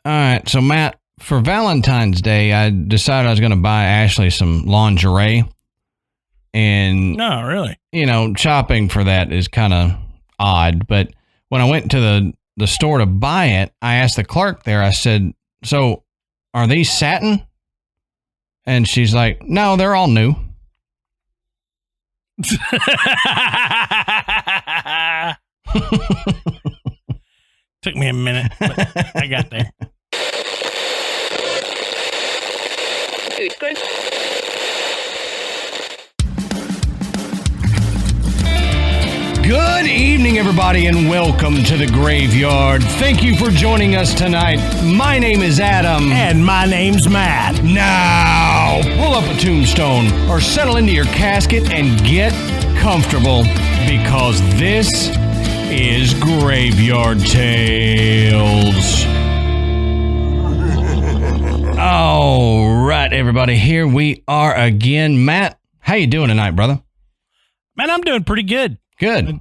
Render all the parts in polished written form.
All right. So, Matt, for Valentine's Day, I decided I was going to buy Ashley some lingerie. And, no, really, shopping for that is kind of odd. But when I went to the store to buy it, I asked the clerk there, I said, so are these satin? And she's like, no, they're all new. Took me a minute, but I got there. Good evening, everybody, and welcome to the Graveyard. Thank you for joining us tonight. My name is Adam. And my name's Matt. Now, pull up a tombstone or settle into your casket and get comfortable because this is Graveyard Tales. All right, everybody, here we are again. Matt, how you doing tonight, brother? Man, I'm doing pretty good. Good.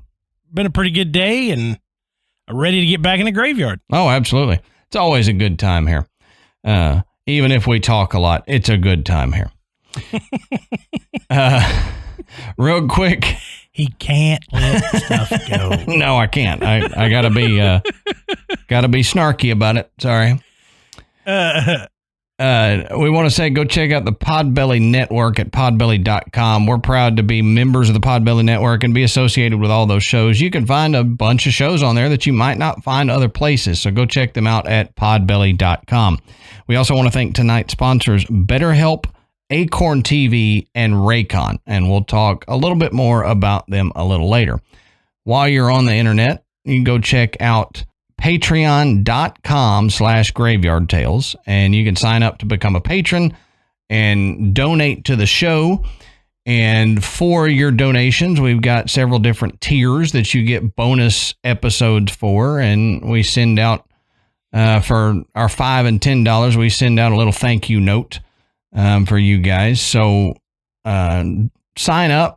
Been a pretty good day and ready to get back in the graveyard. Oh, absolutely. It's always a good time here. Even if we talk a lot, it's a good time here. Real quick. He can't let stuff go. No, I can't. I gotta be snarky about it. Sorry. We want to say go check out the Podbelly Network at podbelly.com. We're proud to be members of the Podbelly Network and be associated with all those shows. You can find a bunch of shows on there that you might not find other places, so go check them out at podbelly.com. We also want to thank tonight's sponsors, BetterHelp, Acorn TV, and Raycon, and we'll talk a little bit more about them a little later. While you're on the internet, you can go check out patreon.com/Graveyard Tales, and you can sign up to become a patron and donate to the show. And for your donations, we've got several different tiers that you get bonus episodes for, and we send out for our $5 and $10, we send out a little thank you note for you guys. So sign up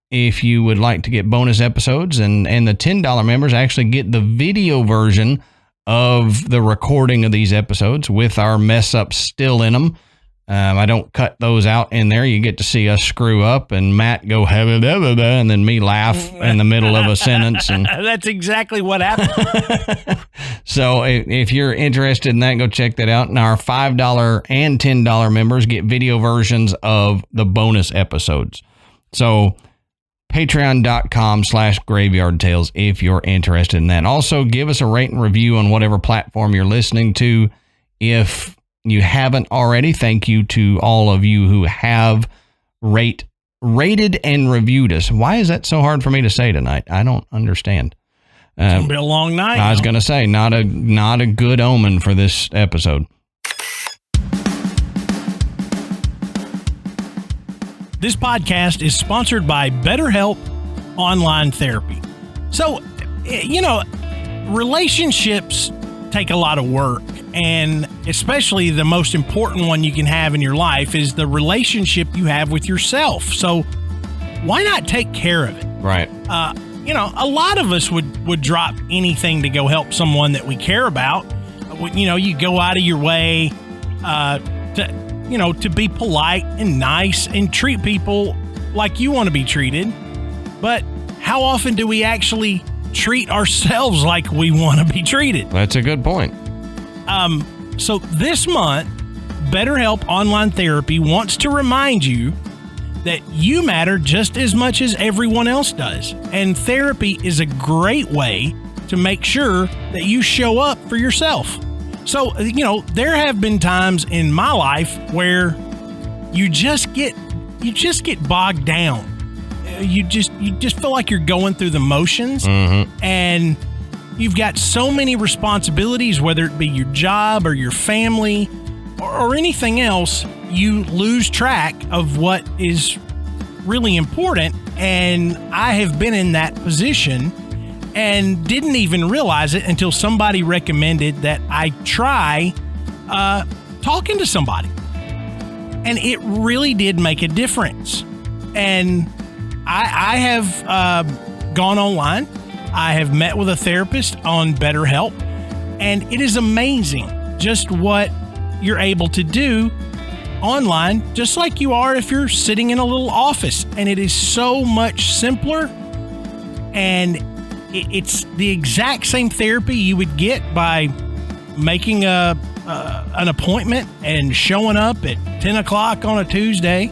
if you would like to get bonus episodes, and the $10 members actually get the video version of the recording of these episodes with our mess ups still in them. I don't cut those out in there. You get to see us screw up and Matt go and then me laugh in the middle of a sentence. And that's exactly what happened. So if you're interested in that, go check that out. And our $5 and $10 members get video versions of the bonus episodes. So patreon.com/Graveyard Tales if you're interested in that. Also, give us a rate and review on whatever platform you're listening to. If you haven't already, thank you to all of you who have rated and reviewed us. Why is that so hard for me to say tonight? I don't understand. It's going to be a long night. I was going to say, not a good omen for this episode. This podcast is sponsored by BetterHelp Online Therapy. So, relationships take a lot of work, and especially the most important one you can have in your life is the relationship you have with yourself. So why not take care of it? Right. A lot of us would drop anything to go help someone that we care about. You go out of your way to be polite and nice and treat people like you want to be treated. But how often do we actually treat ourselves like we want to be treated? That's a good point. So this month, BetterHelp Online Therapy wants to remind you that you matter just as much as everyone else does. And therapy is a great way to make sure that you show up for yourself. So, there have been times in my life where you just get bogged down. You just feel like you're going through the motions, and you've got so many responsibilities, whether it be your job or your family or anything else, you lose track of what is really important. And I have been in that position and didn't even realize it until somebody recommended that I try talking to somebody. And it really did make a difference. And I have gone online. I have met with a therapist on BetterHelp. And it is amazing just what you're able to do online, just like you are if you're sitting in a little office. And it is so much simpler, and it's the exact same therapy you would get by making an appointment and showing up at 10 o'clock on a Tuesday.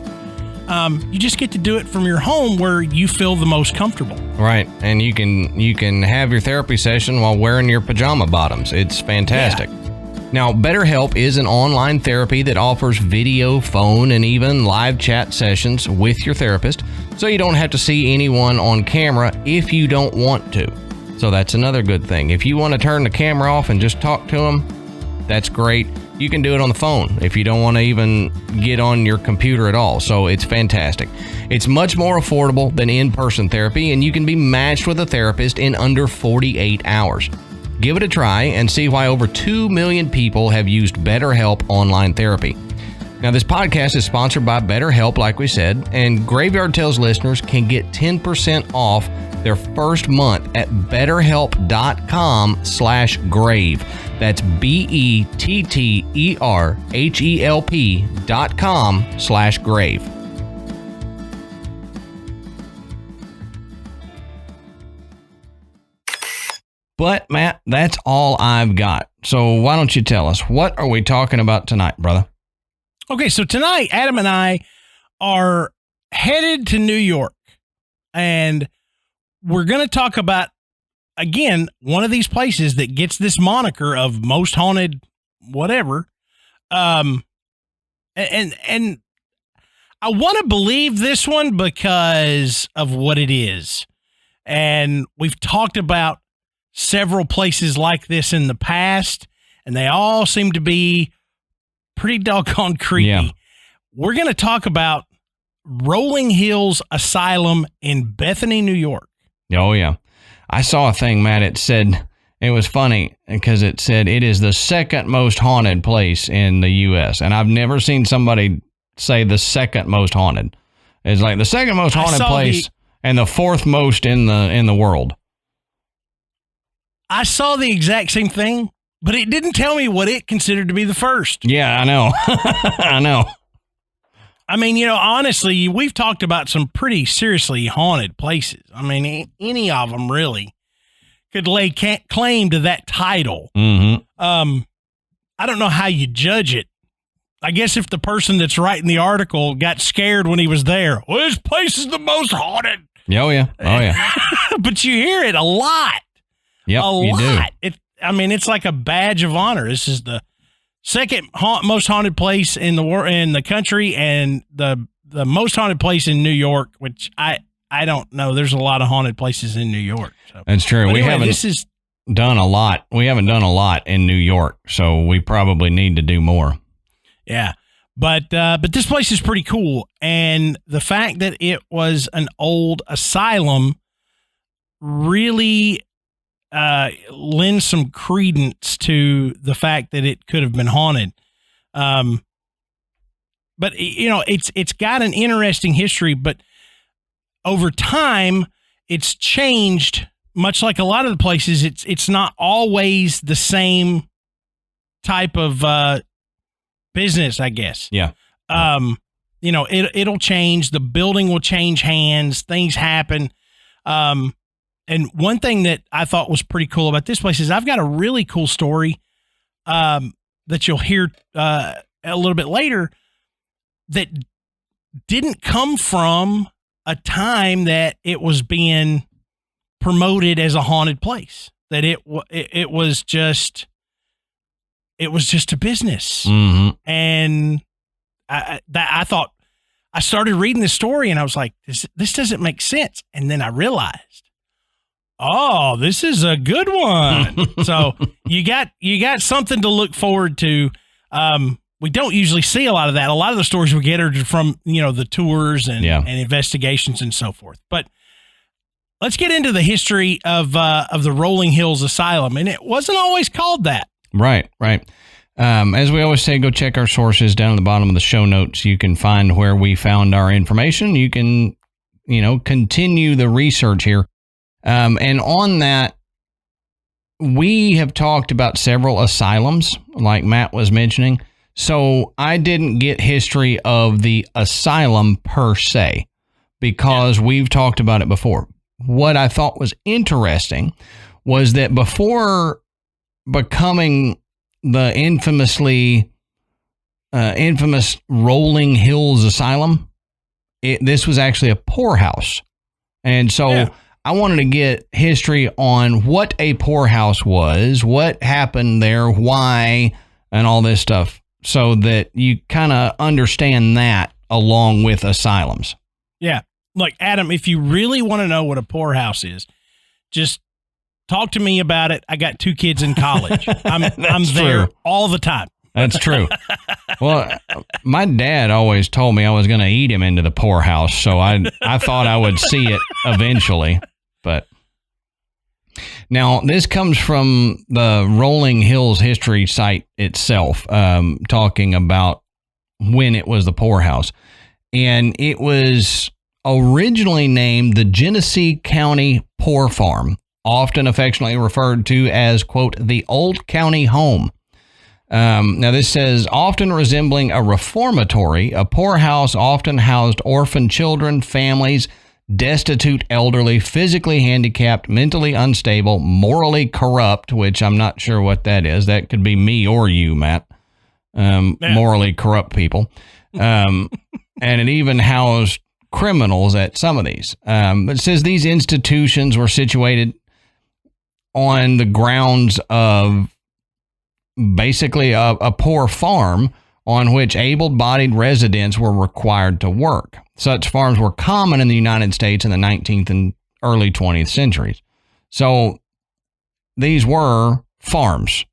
You just get to do it from your home where you feel the most comfortable. Right. And you can have your therapy session while wearing your pajama bottoms. It's fantastic. Yeah. Now, BetterHelp is an online therapy that offers video, phone, and even live chat sessions with your therapist, so you don't have to see anyone on camera if you don't want to. So that's another good thing. If you want to turn the camera off and just talk to them, that's great. You can do it on the phone if you don't want to even get on your computer at all. So it's fantastic. It's much more affordable than in-person therapy, and you can be matched with a therapist in under 48 hours. Give it a try and see why over 2 million people have used BetterHelp online therapy. Now, this podcast is sponsored by BetterHelp, like we said, and Graveyard Tales listeners can get 10% off their first month at betterhelp.com/grave. That's BETTERHELP.com/grave. But, Matt, that's all I've got. So why don't you tell us, what are we talking about tonight, brother? Okay, so tonight, Adam and I are headed to New York, and we're going to talk about, again, one of these places that gets this moniker of most haunted whatever. And I want to believe this one because of what it is. And we've talked about several places like this in the past, and they all seem to be pretty doggone creepy. Yeah. We're going to talk about Rolling Hills Asylum in Bethany, New York. Oh, yeah. I saw a thing, Matt. It said, it was funny because it said it is the second most haunted place in the U.S. And I've never seen somebody say the second most haunted. It's like the second most haunted place and the fourth most in the world. I saw the exact same thing, but it didn't tell me what it considered to be the first. Yeah, I know. I know. I mean, honestly, we've talked about some pretty seriously haunted places. I mean, any of them really could lay claim to that title. Mm-hmm. I don't know how you judge it. I guess if the person that's writing the article got scared when he was there, well, this place is the most haunted. Oh, yeah. Oh, yeah. But you hear it a lot. Yep, you do. It's like a badge of honor. This is the second most haunted place in the country, and the most haunted place in New York, which I don't know. There's a lot of haunted places in New York. So. That's true. We haven't done a lot. We haven't done a lot in New York, so we probably need to do more. Yeah. But this place is pretty cool, and the fact that it was an old asylum really lends some credence to the fact that it could have been haunted. But it's got an interesting history, but over time it's changed, much like a lot of the places. It's not always the same type of business, I guess. Yeah. It'll change. The building will change hands. Things happen. And one thing that I thought was pretty cool about this place is I've got a really cool story that you'll hear a little bit later that didn't come from a time that it was being promoted as a haunted place. That it was just a business. Mm-hmm. And I thought, I started reading the story and I was like, this doesn't make sense. And then I realized, oh, this is a good one. So you got something to look forward to. We don't usually see a lot of that. A lot of the stories we get are from, the tours and investigations and so forth. But let's get into the history of the Rolling Hills Asylum. And it wasn't always called that. Right. As we always say, go check our sources down at the bottom of the show notes. You can find where we found our information. You can, continue the research here. And on that we have talked about several asylums, like Matt was mentioning. So I didn't get history of the asylum per se, because we've talked about it before. What I thought was interesting was that before becoming the infamous Rolling Hills Asylum, this was actually a poorhouse. And so I wanted to get history on what a poorhouse was, what happened there, why, and all this stuff, so that you kind of understand that along with asylums. Yeah. Look, Adam, if you really want to know what a poorhouse is, just talk to me about it. I got 2 kids in college. I'm there all the time. That's true. Well, my dad always told me I was going to eat him into the poorhouse, so I thought I would see it eventually. But now this comes from the Rolling Hills history site itself, talking about when it was the poorhouse. And it was originally named the Genesee County Poor Farm, often affectionately referred to as, quote, the Old County Home. Now this says, often resembling a reformatory, a poorhouse often housed orphan children, families, destitute elderly, physically handicapped, mentally unstable, morally corrupt, which I'm not sure what that is. That could be me or you, Matt. Morally corrupt people. And it even housed criminals at some of these. It says these institutions were situated on the grounds of basically a poor farm on which able-bodied residents were required to work. Such farms were common in the United States in the 19th and early 20th centuries. So these were farms.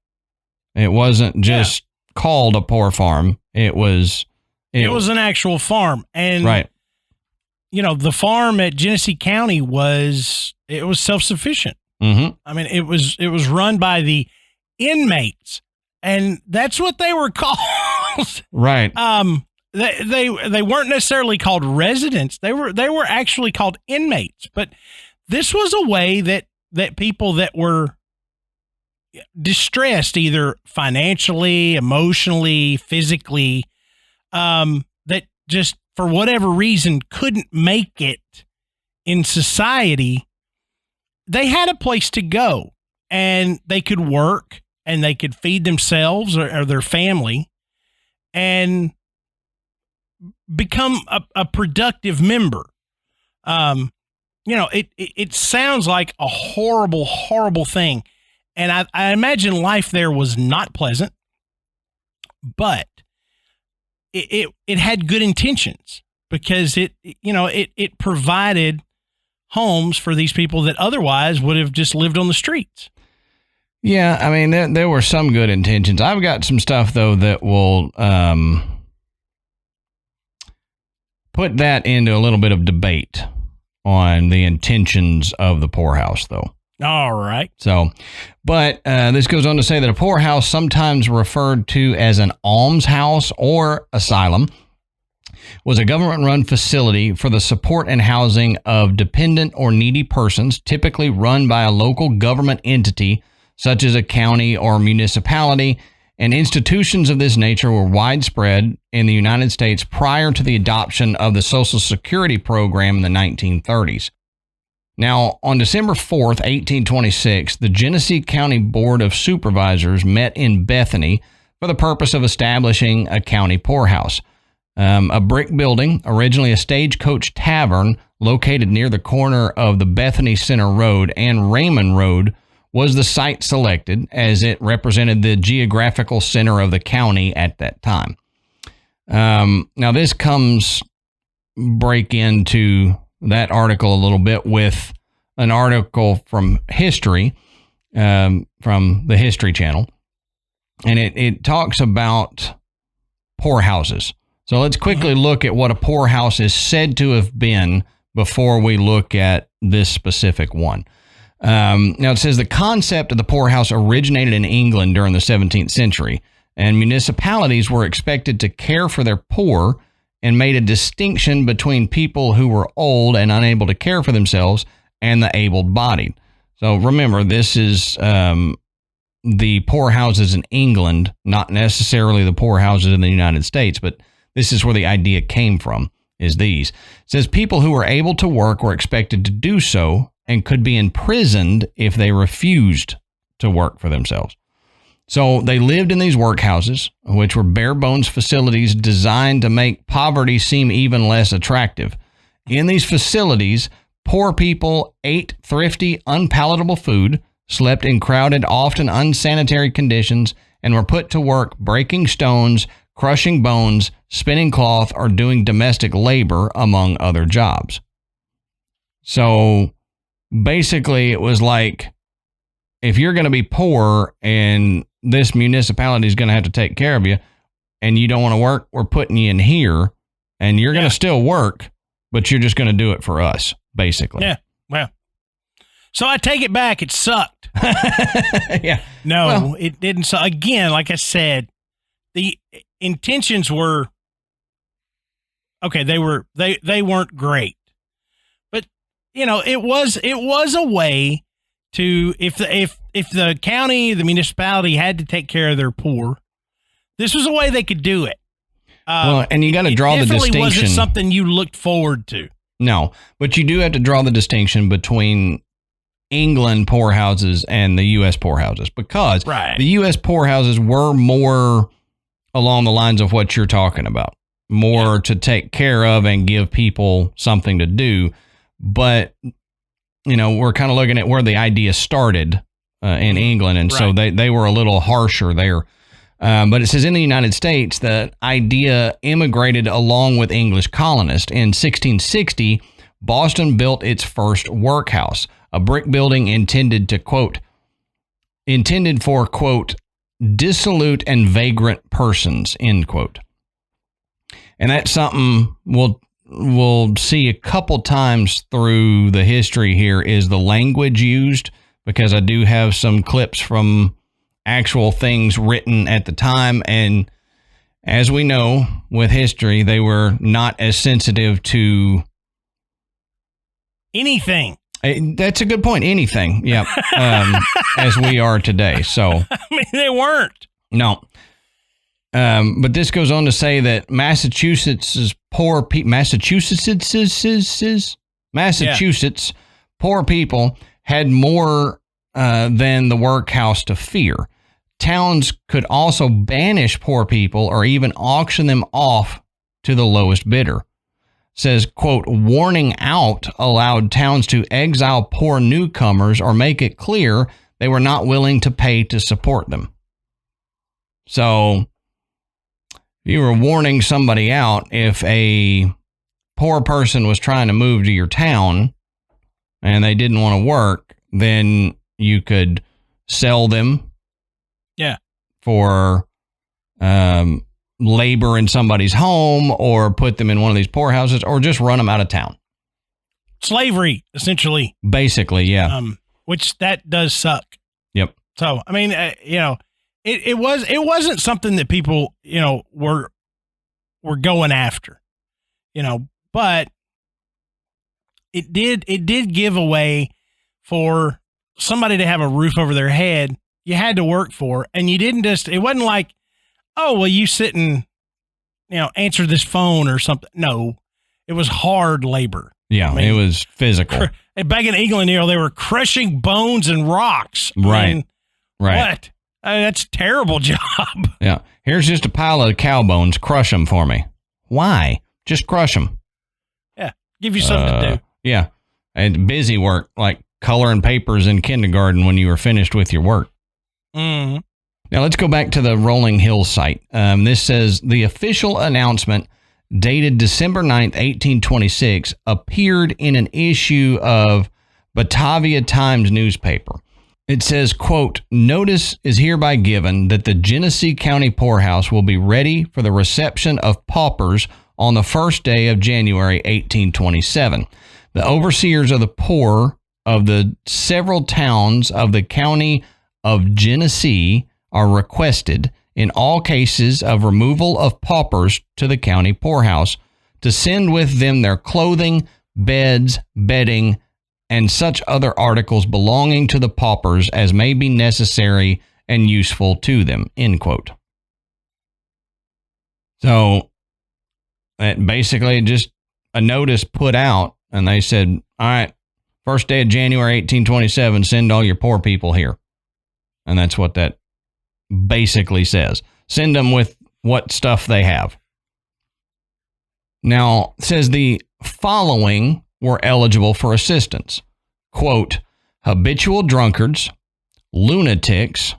It wasn't just called a poor farm. It was an actual farm. And right. You know, the farm at Genesee County was self-sufficient. Mm-hmm. I mean, it was run by the inmates. And that's what they were called. Right. They weren't necessarily called residents. They were actually called inmates. But this was a way that people that were distressed, either financially, emotionally, physically, that just for whatever reason couldn't make it in society, they had a place to go, and they could work. And they could feed themselves or their family and become a productive member. You know, it sounds like a horrible, horrible thing. And I imagine life there was not pleasant, but it had good intentions, because it provided homes for these people that otherwise would have just lived on the streets. Yeah, I mean, there were some good intentions. I've got some stuff, though, that will put that into a little bit of debate on the intentions of the poorhouse, though. All right. So, but this goes on to say that a poorhouse, sometimes referred to as an almshouse or asylum, was a government-run facility for the support and housing of dependent or needy persons, typically run by a local government entity, such as a county or municipality, and institutions of this nature were widespread in the United States prior to the adoption of the Social Security program in the 1930s. Now, on December 4th, 1826, the Genesee County Board of Supervisors met in Bethany for the purpose of establishing a county poorhouse. A brick building, originally a stagecoach tavern located near the corner of the Bethany Center Road and Raymond Road, was the site selected, as it represented the geographical center of the county at that time. Now, this break into that article a little bit with an article from History, from the History Channel, and it talks about poorhouses. So let's quickly look at what a poorhouse is said to have been before we look at this specific one. Now, it says the concept of the poorhouse originated in England during the 17th century, and municipalities were expected to care for their poor and made a distinction between people who were old and unable to care for themselves and the able-bodied. So remember, this is the poorhouses in England, not necessarily the poorhouses in the United States, but this is where the idea came from, is these. It says people who were able to work were expected to do so and could be imprisoned if they refused to work for themselves. So they lived in these workhouses, which were bare bones facilities designed to make poverty seem even less attractive. In these facilities, poor people ate thrifty, unpalatable food, slept in crowded, often unsanitary conditions, and were put to work breaking stones, crushing bones, spinning cloth, or doing domestic labor, among other jobs. So basically, it was like, if you're going to be poor and this municipality is going to have to take care of you and you don't want to work, we're putting you in here and you're going to still work, but you're just going to do it for us, basically. Yeah. Well, so I take it back. It sucked. Yeah. No, well, it didn't. So again, like I said, the intentions were okay. They weren't great, but it was a way to, if the county, the municipality had to take care of their poor, this was a way they could do it. Well, and you got to draw the distinction. It definitely wasn't something you looked forward to. No, but you do have to draw the distinction between England poorhouses and the U.S. poorhouses, because the U.S. poorhouses were more along the lines of what you're talking about, more to take care of and give people something to do. But, we're kind of looking at where the idea started in England, and so they were a little harsher there. But it says in the United States, the idea immigrated along with English colonists. In 1660, Boston built its first workhouse, a brick building intended for, quote, dissolute and vagrant persons, end quote. And that's something we'll see a couple times through the history here, is the language used, because I do have some clips from actual things written at the time. And as we know with history, they were not as sensitive to anything. That's a good point. Anything. Yeah. As we are today. So I mean, they weren't. No. But this goes on to say that Massachusetts poor people had more than the workhouse to fear. Towns could also banish poor people or even auction them off to the lowest bidder. Says, quote, warning out allowed towns to exile poor newcomers or make it clear they were not willing to pay to support them. So you were warning somebody out. If a poor person was trying to move to your town and they didn't want to work, then you could sell them for labor in somebody's home, or put them in one of these poorhouses, or just run them out of town. Slavery, essentially. Basically, yeah. Which that does suck. Yep. So, I mean, it wasn't something that people, were going after, but it did give a way for somebody to have a roof over their head. You had to work for, and you didn't it wasn't like, oh, well, you sit and, answer this phone or something. No, it was hard labor. Yeah, I mean, it was physical. Back in England, they were crushing bones and rocks. Right. I mean, right. What? That's a terrible job. Yeah. Here's just a pile of cow bones. Crush them for me. Why? Just crush them. Yeah. Give you something to do. Yeah. And busy work, like coloring papers in kindergarten when you were finished with your work. Mm-hmm. Now let's go back to the Rolling Hills site. This says the official announcement dated December 9th, 1826, appeared in an issue of Batavia Times newspaper. It says, quote, notice is hereby given that the Genesee County Poorhouse will be ready for the reception of paupers on the first day of January 1827. The overseers of the poor of the several towns of the county of Genesee are requested, in all cases of removal of paupers to the county poorhouse, to send with them their clothing, beds, bedding, and such other articles belonging to the paupers as may be necessary and useful to them, end quote. So basically just a notice put out, and they said, all right, first day of January 1827, send all your poor people here. And that's what that basically says. Send them with what stuff they have. Now, it says the following were eligible for assistance. Quote, habitual drunkards, lunatics,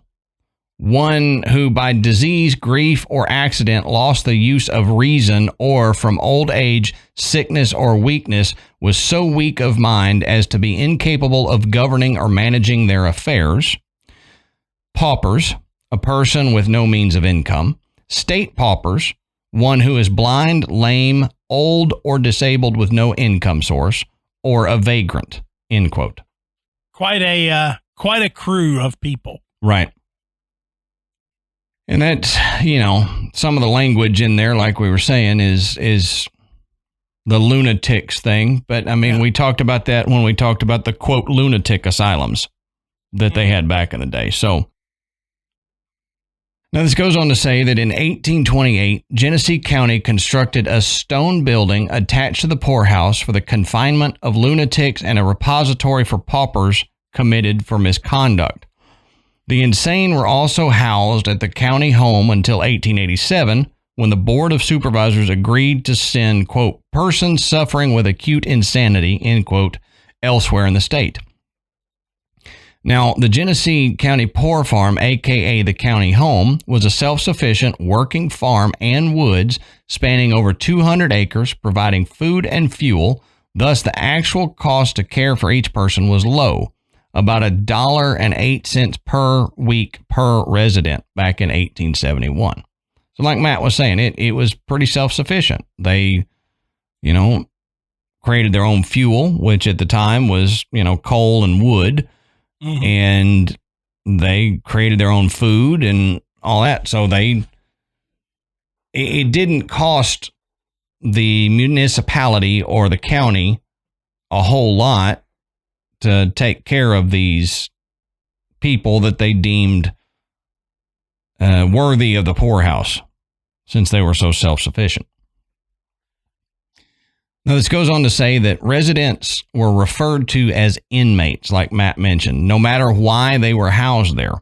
one who by disease, grief, or accident lost the use of reason, or from old age, sickness, or weakness, was so weak of mind as to be incapable of governing or managing their affairs. Paupers, a person with no means of income. State paupers, one who is blind, lame, old, or disabled with no income source, or a vagrant, end quote. Quite a crew of people. Right. And that's, you know, some of the language in there, like we were saying, is the lunatics thing. But I mean, we talked about that when we talked about the quote lunatic asylums that they had back in the day. So now this goes on to say that in 1828, Genesee County constructed a stone building attached to the poorhouse for the confinement of lunatics and a repository for paupers committed for misconduct. The insane were also housed at the county home until 1887, when the Board of Supervisors agreed to send, quote, persons suffering with acute insanity, end quote, elsewhere in the state. Now, the Genesee County Poor Farm, a.k.a. the county home, was a self-sufficient working farm and woods spanning over 200 acres, providing food and fuel. Thus, the actual cost to care for each person was low, about $1.08 per week per resident back in 1871. So like Matt was saying, it was pretty self-sufficient. They, you know, created their own fuel, which at the time was, you know, coal and wood. Mm-hmm. And they created their own food and all that. So it didn't cost the municipality or the county a whole lot to take care of these people that they deemed worthy of the poorhouse, since they were so self-sufficient. Now, this goes on to say that residents were referred to as inmates, like Matt mentioned, no matter why they were housed there.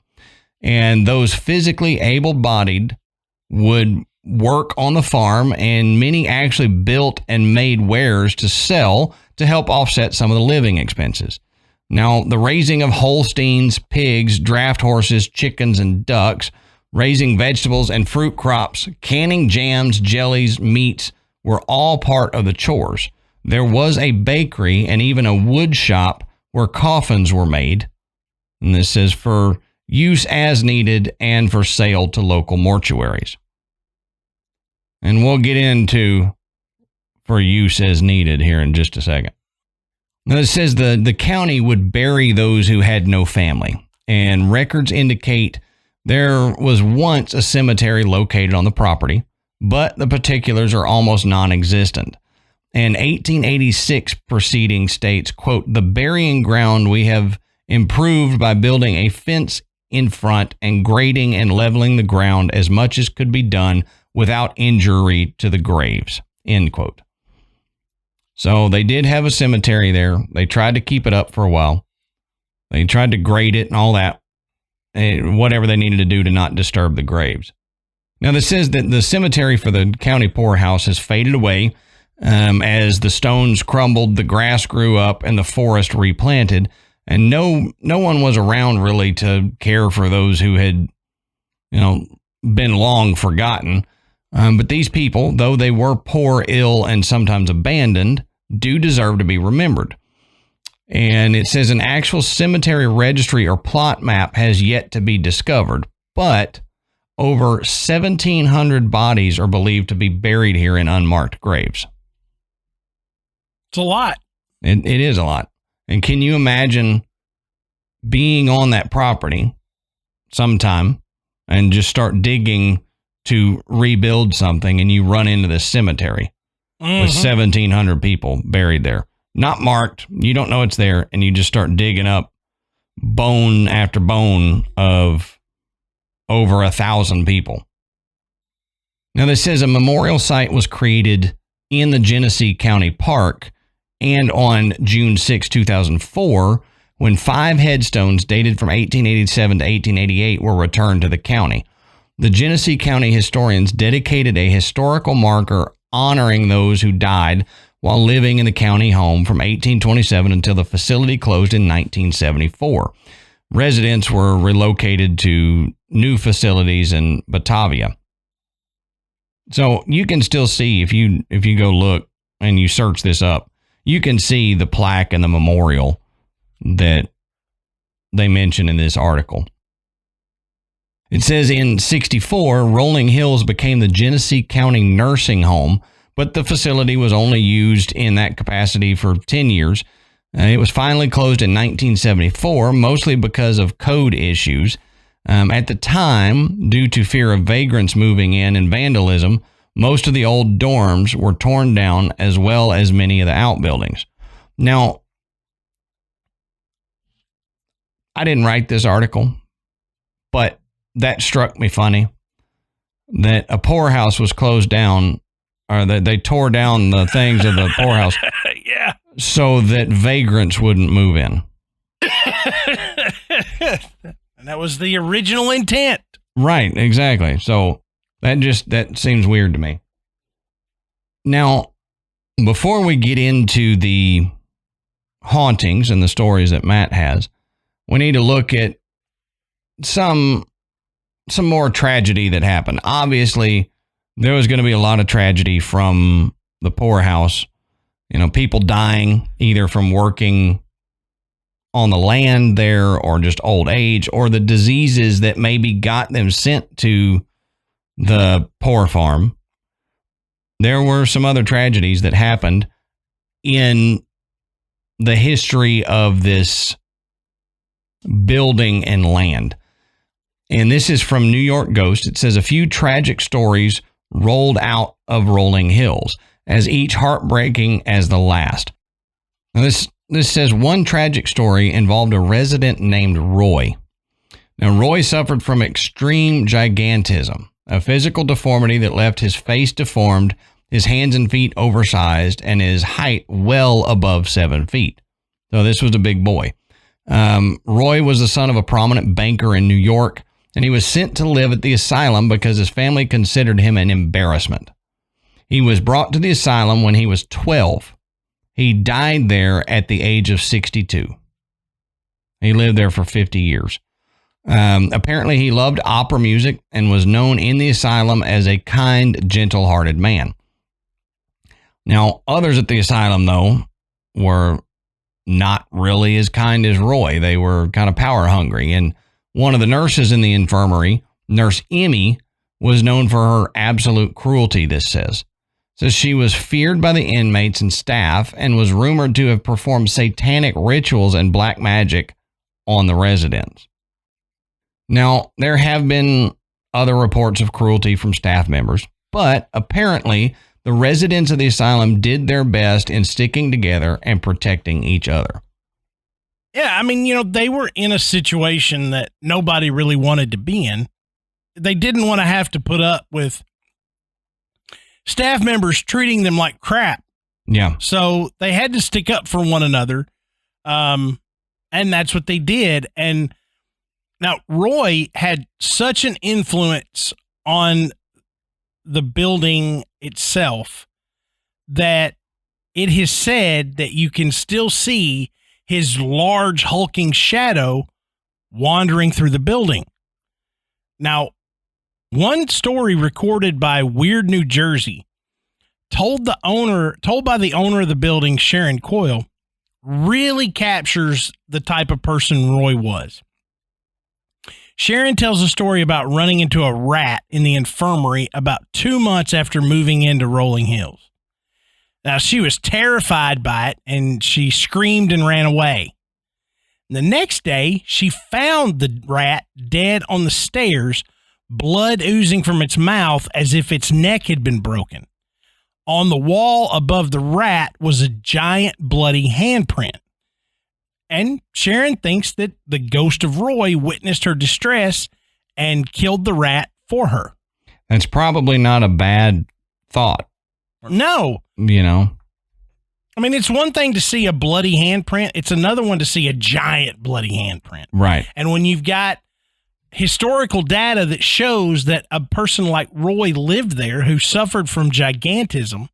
And those physically able-bodied would work on the farm, and many actually built and made wares to sell to help offset some of the living expenses. Now, the raising of Holsteins, pigs, draft horses, chickens, and ducks, raising vegetables and fruit crops, canning jams, jellies, meats, were all part of the chores. There was a bakery and even a wood shop where coffins were made. And this is for use as needed and for sale to local mortuaries. And we'll get into for use as needed here in just a second. Now, it says the county would bury those who had no family, and records indicate there was once a cemetery located on the property, but the particulars are almost non-existent. An 1886 proceeding states, quote, the burying ground we have improved by building a fence in front and grading and leveling the ground as much as could be done without injury to the graves, end quote. So they did have a cemetery there. They tried to keep it up for a while. They tried to grade it and all that, whatever they needed to do to not disturb the graves. Now, this says that the cemetery for the county poorhouse has faded away as the stones crumbled, the grass grew up, and the forest replanted. And no one was around really to care for those who had, you know, been long forgotten. But these people, though they were poor, ill, and sometimes abandoned, do deserve to be remembered. And it says an actual cemetery registry or plot map has yet to be discovered, but over 1,700 bodies are believed to be buried here in unmarked graves. It's a lot. It is a lot. And can you imagine being on that property sometime and just start digging to rebuild something, and you run into this cemetery with 1,700 people buried there? not marked. You don't know it's there, and you just start digging up bone after bone of over 1,000 people. Now, this says a memorial site was created in the Genesee County Park, and on June 6, 2004, when 5 headstones dated from 1887 to 1888 were returned to the county. The Genesee County historians dedicated a historical marker honoring those who died while living in the county home from 1827 until the facility closed in 1974. Residents were relocated to new facilities in Batavia. So you can still see, if you go look and you search this up, you can see the plaque and the memorial that they mention in this article. It says in 1964, Rolling Hills became the Genesee County Nursing Home, but the facility was only used in that capacity for 10 years. It was finally closed in 1974, mostly because of code issues. At the time, due to fear of vagrants moving in and vandalism, most of the old dorms were torn down, as well as many of the outbuildings. Now, I didn't write this article, but that struck me funny, that a poorhouse was closed down, or that they tore down the things of the poorhouse Yeah. so that vagrants wouldn't move in. And that was the original intent. Right, exactly. So that seems weird to me. Now, before we get into the hauntings and the stories that Matt has, we need to look at some more tragedy that happened. Obviously, there was going to be a lot of tragedy from the poorhouse. You know, people dying either from working on the land there or just old age, or the diseases that maybe got them sent to the poor farm. There were some other tragedies that happened in the history of this building and land. And this is from New York Ghost. It says a few tragic stories rolled out of Rolling Hills, as each heartbreaking as the last. Now this says one tragic story involved a resident named Roy. Now, Roy suffered from extreme gigantism, a physical deformity that left his face deformed, his hands and feet oversized, and his height well above 7 feet. So this was a big boy. Roy was the son of a prominent banker in New York, and he was sent to live at the asylum because his family considered him an embarrassment. He was brought to the asylum when he was 12. He died there at the age of 62. He lived there for 50 years. Apparently, he loved opera music and was known in the asylum as a kind, gentle-hearted man. Now, others at the asylum, though, were not really as kind as Roy. They were kind of power-hungry, and one of the nurses in the infirmary, Nurse Emmy, was known for her absolute cruelty, this says. So she was feared by the inmates and staff and was rumored to have performed satanic rituals and black magic on the residents. Now, there have been other reports of cruelty from staff members, but apparently the residents of the asylum did their best in sticking together and protecting each other. Yeah, I mean, you know, they were in a situation that nobody really wanted to be in. They didn't want to have to put up with staff members treating them like crap. Yeah. So they had to stick up for one another. And that's what they did. And now Roy had such an influence on the building itself that it is said that you can still see his large hulking shadow wandering through the building. Now, one story recorded by Weird New Jersey told by the owner of the building, Sharon Coyle, really captures the type of person Roy was. Sharon tells a story about running into a rat in the infirmary about 2 months after moving into Rolling Hills. Now, she was terrified by it, and she screamed and ran away. The next day, she found the rat dead on the stairs, blood oozing from its mouth as if its neck had been broken. On the wall above the rat was a giant bloody handprint. And Sharon thinks that the ghost of Roy witnessed her distress and killed the rat for her. That's probably not a bad thought. No. You know? I mean, it's one thing to see a bloody handprint. It's another one to see a giant bloody handprint. Right. And when you've got historical data that shows that a person like Roy lived there who suffered from gigantism,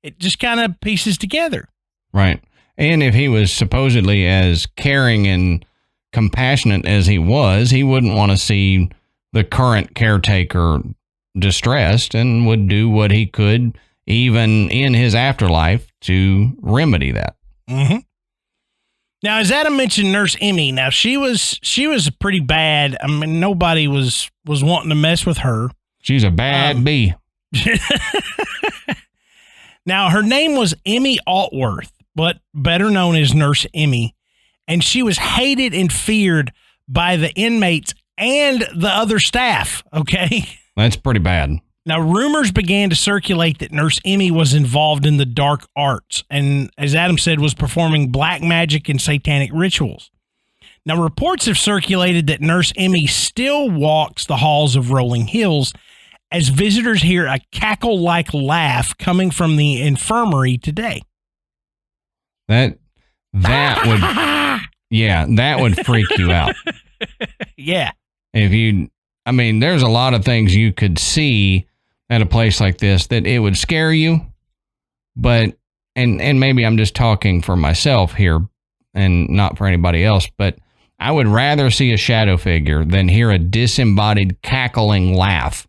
it just kind of pieces together. Right. And if he was supposedly as caring and compassionate as he was, he wouldn't want to see the current caretaker distressed and would do what he could, even in his afterlife, to remedy that. Mm-hmm. Now, as Adam mentioned, Nurse Emmy. Now, she was pretty bad. I mean, nobody was wanting to mess with her. She's a bad bee. Now, her name was Emmy Altworth, but better known as Nurse Emmy, and she was hated and feared by the inmates and the other staff, okay? That's pretty bad. Now, rumors began to circulate that Nurse Emmy was involved in the dark arts and, as Adam said, was performing black magic and satanic rituals. Now, reports have circulated that Nurse Emmy still walks the halls of Rolling Hills as visitors hear a cackle-like laugh coming from the infirmary today. That would freak you out. Yeah. There's a lot of things you could see at a place like this that it would scare you, but, and maybe I'm just talking for myself here and not for anybody else, but I would rather see a shadow figure than hear a disembodied cackling laugh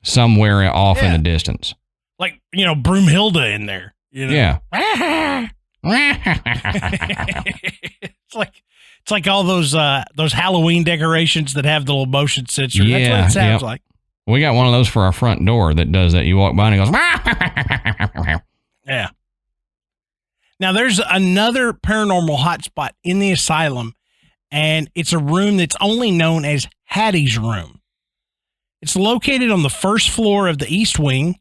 somewhere off in the distance. Like, Broomhilda in there. Yeah. It's like all those Halloween decorations that have the little motion sensor. Yeah, that's what it sounds like. We got one of those for our front door that does that. You walk by and it goes, yeah. Now, there's another paranormal hotspot in the asylum, and it's a room that's only known as Hattie's room. It's located on the first floor of the East Wing,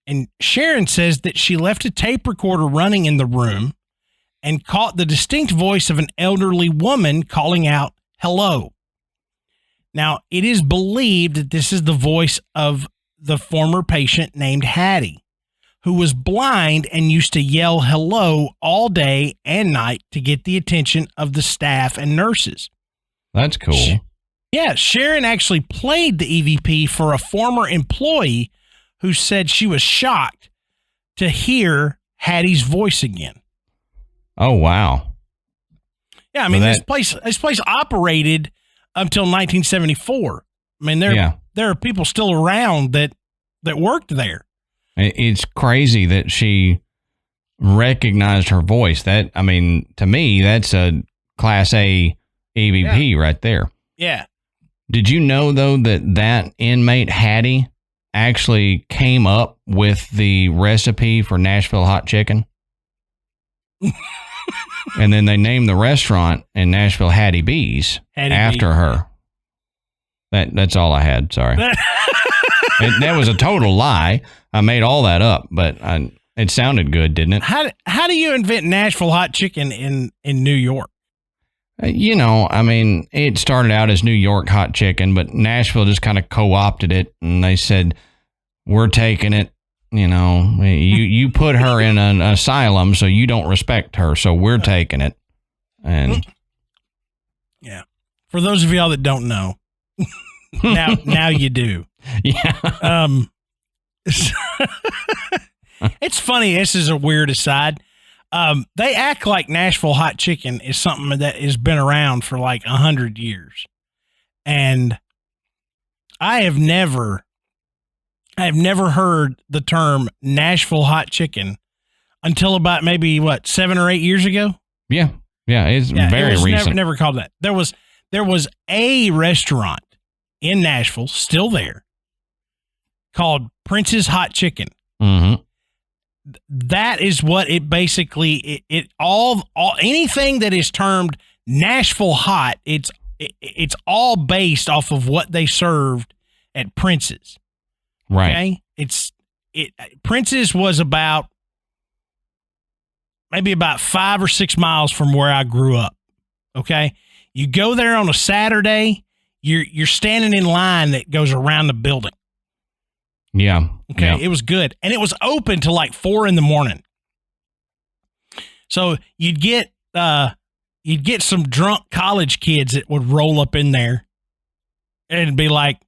and Sharon says that she left a tape recorder running in the room and caught the distinct voice of an elderly woman calling out, "Hello." Now, it is believed that this is the voice of the former patient named Hattie, who was blind and used to yell hello all day and night to get the attention of the staff and nurses. That's cool. Yeah, Sharon actually played the EVP for a former employee who said she was shocked to hear Hattie's voice again. Oh, wow. Yeah, I mean, this place operated until 1974. I mean, there are people still around that worked there. It's crazy that she recognized her voice. To me, that's a Class A EVP right there. Yeah. Did you know, though, that inmate, Hattie, actually came up with the recipe for Nashville hot chicken? And then they named the restaurant in Nashville Hattie B's after her. That's all I had. Sorry. That was a total lie. I made all that up, but it sounded good, didn't it? How do you invent Nashville hot chicken in New York? It started out as New York hot chicken, but Nashville just kind of co-opted it, and they said, we're taking it. You put her in an asylum, so you don't respect her, so we're taking it. And yeah, for those of y'all that don't know, now you do. Yeah. It's funny. This is a weird aside. They act like Nashville hot chicken is something that has been around for like 100 years. And I have never heard the term Nashville hot chicken until about maybe 7 or 8 years ago. Yeah. Yeah. It's very recent. Never called that. There was a restaurant in Nashville still there called Prince's Hot Chicken. Mm-hmm. That is what it basically, all anything that is termed Nashville hot, it's all based off of what they served at Prince's. Right. Okay? Princess was maybe about 5 or 6 miles from where I grew up. Okay. You go there on a Saturday, you're standing in line that goes around the building. Yeah. Okay. Yeah. It was good. And it was open till like 4 a.m. So you'd get some drunk college kids that would roll up in there and be like,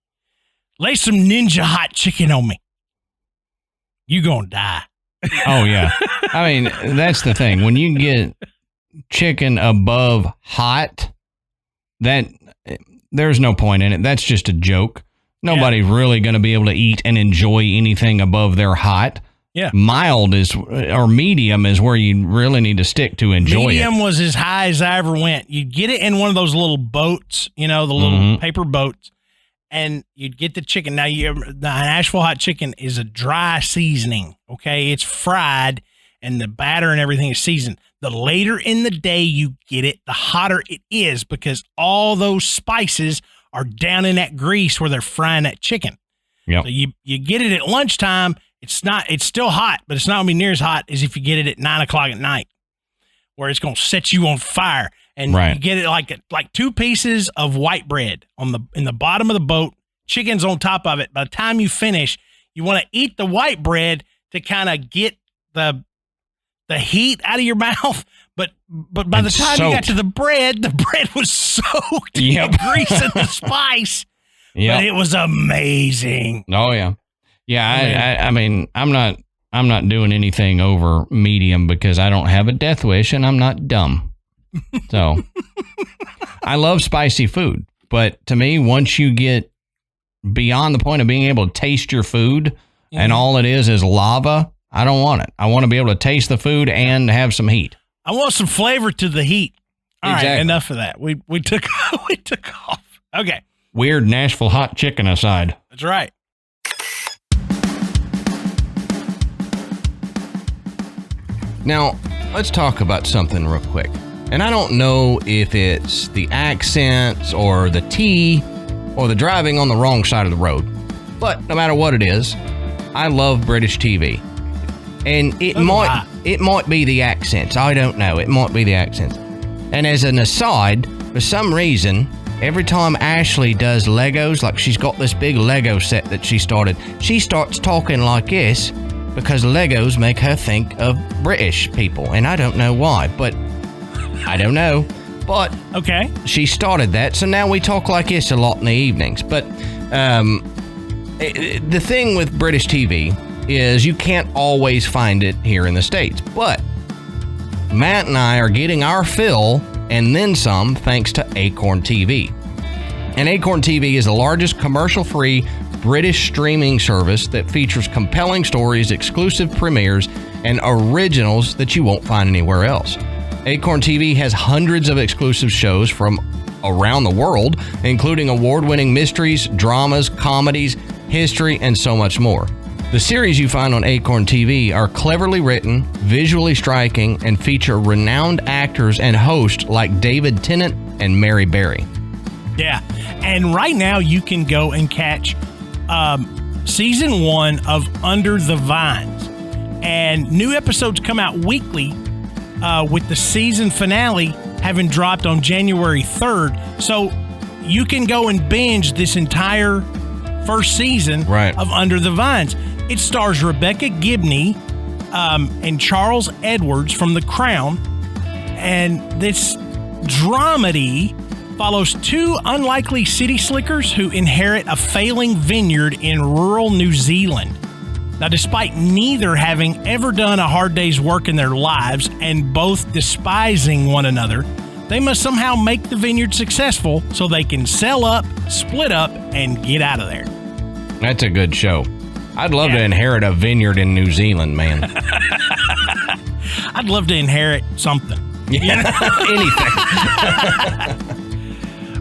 lay some Ninja hot chicken on me. You gonna die. Oh, yeah. I mean, that's the thing. When you get chicken above hot, there's no point in it. That's just a joke. Nobody's really going to be able to eat and enjoy anything above their hot. Yeah. Mild or medium is where you really need to stick to enjoy Medium was as high as I ever went. You'd get it in one of those little boats, the little paper boats, and you'd get the chicken. Now, the Nashville hot chicken is a dry seasoning, okay? It's fried, and the batter and everything is seasoned. The later in the day you get it, the hotter it is, because all those spices are down in that grease where they're frying that chicken. Yep. So you get it at lunchtime. It's still hot, but it's not gonna be near as hot as if you get it at 9 o'clock at night, where it's gonna set you on fire. And you get it like 2 pieces of white bread in the bottom of the boat, chicken's on top of it. By the time you finish, you want to eat the white bread to kind of get the heat out of your mouth. But by the time you got to the bread was soaked in grease and the spice. Yeah, but it was amazing. Oh yeah, yeah. I mean, I'm not doing anything over medium because I don't have a death wish and I'm not dumb. So I love spicy food, but to me, once you get beyond the point of being able to taste your food and all it is lava, I don't want it. I want to be able to taste the food and have some heat. I want some flavor to the heat. All right, enough of that. We took off. Okay. Weird Nashville hot chicken aside. That's right. Now, let's talk about something real quick. And I don't know if it's the accents or the tea or the driving on the wrong side of the road. But no matter what it is, I love British TV. And it might be the accents. I don't know. It might be the accents. And as an aside, for some reason, every time Ashley does Legos, like she's got this big Lego set that she starts talking like this because Legos make her think of British people. And I don't know why, but I don't know. But okay, she started that, so now we talk like this a lot in the evenings. But the thing with British TV is you can't always find it here in the States. But Matt and I are getting our fill and then some thanks to Acorn TV. And Acorn TV is the largest commercial-free British streaming service that features compelling stories, exclusive premieres, and originals that you won't find anywhere else. Acorn TV has hundreds of exclusive shows from around the world, including award-winning mysteries, dramas, comedies, history, and so much more. The series you find on Acorn TV are cleverly written, visually striking, and feature renowned actors and hosts like David Tennant and Mary Berry. Yeah, and right now you can go and catch season 1 of Under the Vines. And new episodes come out weekly, with the season finale having dropped on January 3rd. So you can go and binge this entire first season of Under the Vines. It stars Rebecca Gibney and Charles Edwards from The Crown. And this dramedy follows 2 unlikely city slickers who inherit a failing vineyard in rural New Zealand. Now, despite neither having ever done a hard day's work in their lives and both despising one another, they must somehow make the vineyard successful so they can sell up, split up, and get out of there. That's a good show. I'd love to inherit a vineyard in New Zealand, man. I'd love to inherit something. Yeah, anything.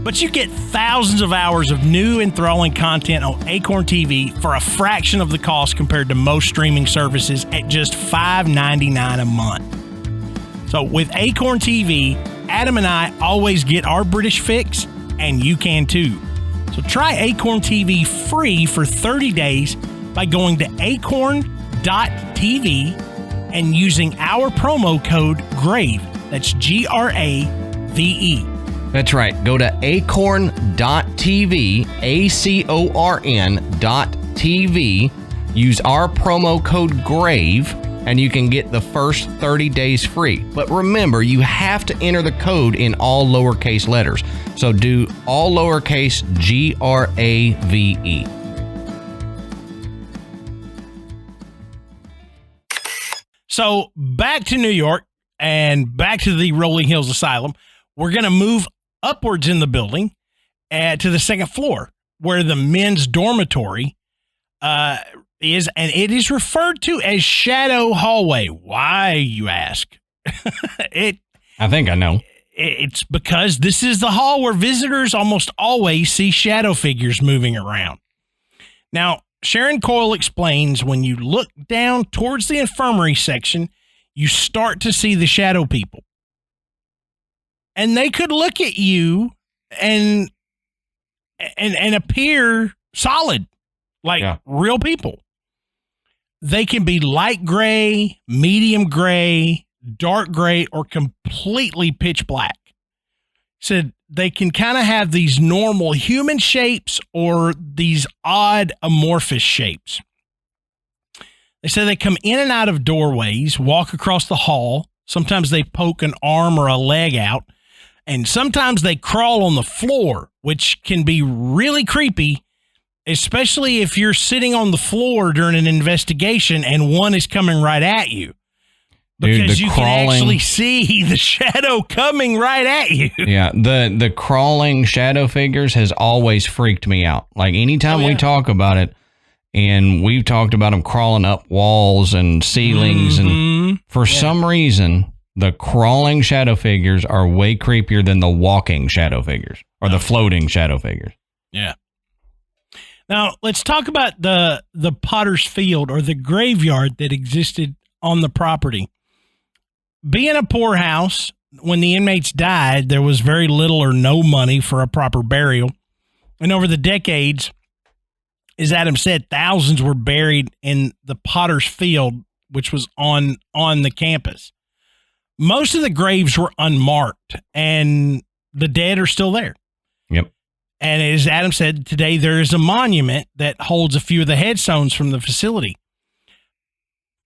But you get thousands of hours of new enthralling content on Acorn TV for a fraction of the cost compared to most streaming services at just $5.99 a month. So with Acorn TV, Adam and I always get our British fix, and you can too. So try Acorn TV free for 30 days by going to acorn.tv and using our promo code GRAVE. That's GRAVE. That's right. Go to acorn.tv, ACORN.TV. Use our promo code GRAVE, and you can get the first 30 days free. But remember, you have to enter the code in all lowercase letters. So do all lowercase GRAVE. So back to New York and back to the Rolling Hills Asylum. We're going to move upwards in the building to the second floor where the men's dormitory is, and it is referred to as Shadow Hallway. Why, you ask? I think I know. It's because this is the hall where visitors almost always see shadow figures moving around. Now, Sharon Coyle explains when you look down towards the infirmary section, you start to see the shadow people. And they could look at you and appear solid, like real people. They can be light gray, medium gray, dark gray, or completely pitch black. Said they can kind of have these normal human shapes or these odd amorphous shapes. They say they come in and out of doorways, walk across the hall. Sometimes they poke an arm or a leg out. And sometimes they crawl on the floor, which can be really creepy, especially if you're sitting on the floor during an investigation and one is coming right at you. Because you can actually see the shadow coming right at you. Yeah, the crawling shadow figures has always freaked me out. Like anytime we talk about it, and we've talked about them crawling up walls and ceilings, and for some reason, the crawling shadow figures are way creepier than the walking shadow figures or the floating shadow figures. Yeah. Now, let's talk about the Potter's Field or the graveyard that existed on the property. Being a poorhouse, when the inmates died, there was very little or no money for a proper burial. And over the decades, as Adam said, thousands were buried in the Potter's Field, which was on the campus. Most of the graves were unmarked, and the dead are still there. Yep. And as Adam said, today there is a monument that holds a few of the headstones from the facility.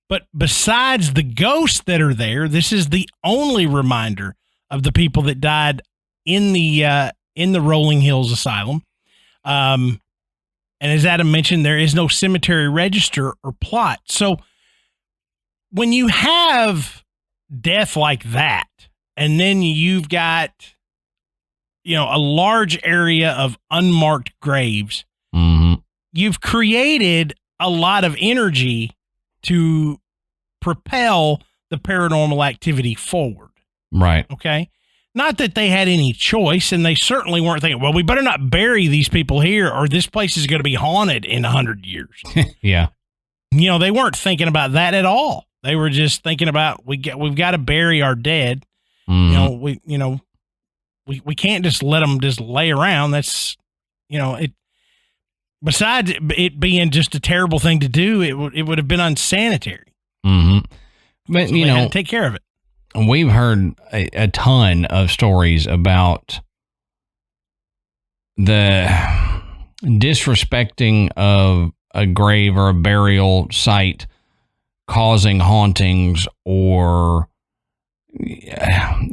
But besides the ghosts that are there, this is the only reminder of the people that died in the Rolling Hills Asylum. And as Adam mentioned, there is no cemetery register or plot. So when you have death like that, and then you've got, a large area of unmarked graves, you've created a lot of energy to propel the paranormal activity forward. Right. Okay. Not that they had any choice, and they certainly weren't thinking, well, we better not bury these people here or this place is going to be haunted in 100 years. Yeah. They weren't thinking about that at all. They were just thinking about, we've got to bury our dead. We can't just let them just lay around. That's, besides it being just a terrible thing to do, it would have been unsanitary. But, so they had to take care of it. We've heard a ton of stories about the disrespecting of a grave or a burial site causing hauntings, or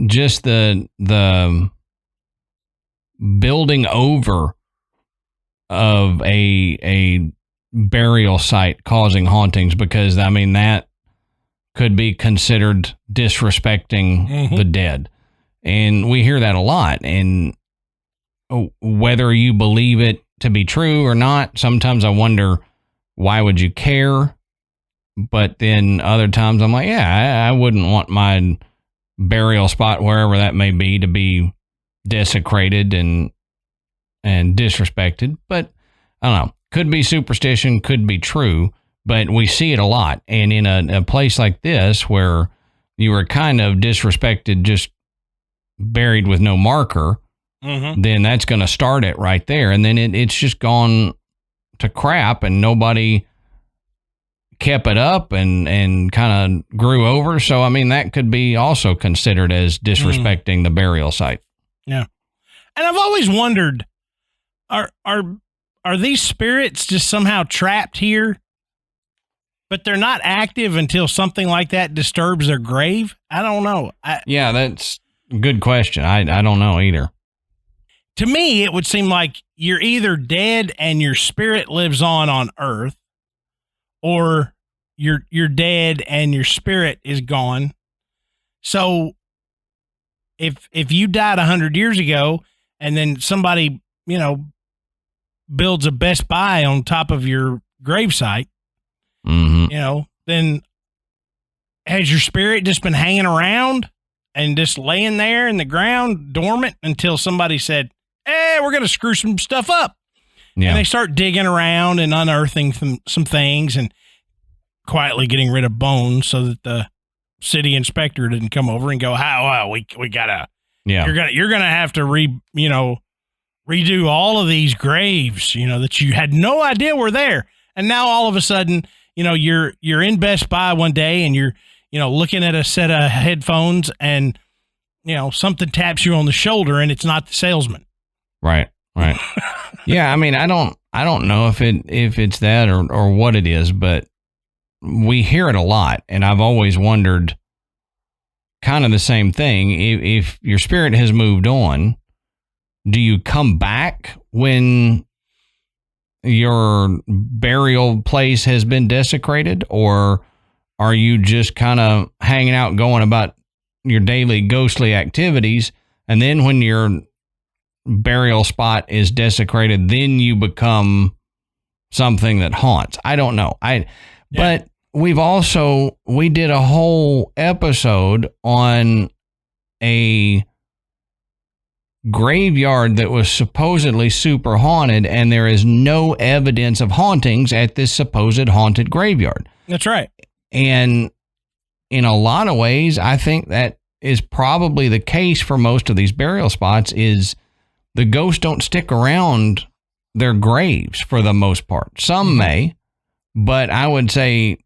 just the building over of a burial site causing hauntings, because that could be considered disrespecting the dead. And we hear that a lot. And whether you believe it to be true or not, sometimes I wonder, why would you care? But then other times I'm like, I wouldn't want my burial spot, wherever that may be, to be desecrated and disrespected. But I don't know. Could be superstition, could be true, but we see it a lot. And in a place like this where you were kind of disrespected, just buried with no marker, then that's going to start it right there. And then it's just gone to crap, and nobody kept it up and kind of grew over. So, I mean, that could be also considered as disrespecting the burial site. Yeah. And I've always wondered, are these spirits just somehow trapped here, but they're not active until something like that disturbs their grave? I don't know. Yeah, that's a good question. I don't know either. To me, it would seem like you're either dead and your spirit lives on Earth, or you're dead and your spirit is gone. So if you died 100 years ago and then somebody, builds a Best Buy on top of your gravesite, then has your spirit just been hanging around and just laying there in the ground dormant until somebody said, hey, we're going to screw some stuff up. Yeah. And they start digging around and unearthing some things and quietly getting rid of bones so that the city inspector didn't come over and go, we gotta, you're gonna have to redo all of these graves, that you had no idea were there. And now all of a sudden, you're in Best Buy one day and you're, looking at a set of headphones and, something taps you on the shoulder and it's not the salesman. Right. Yeah. I mean, I don't know if it's that or what it is, but we hear it a lot. And I've always wondered kind of the same thing. If your spirit has moved on, do you come back when your burial place has been desecrated, or are you just kind of hanging out, going about your daily ghostly activities, and then when your burial spot is desecrated, then you become something that haunts? I don't know. But we did a whole episode on a graveyard that was supposedly super haunted, and there is no evidence of hauntings at this supposed haunted graveyard. That's right. And in a lot of ways, I think that is probably the case for most of these burial spots. Is the ghosts don't stick around their graves for the most part. Some may, but I would say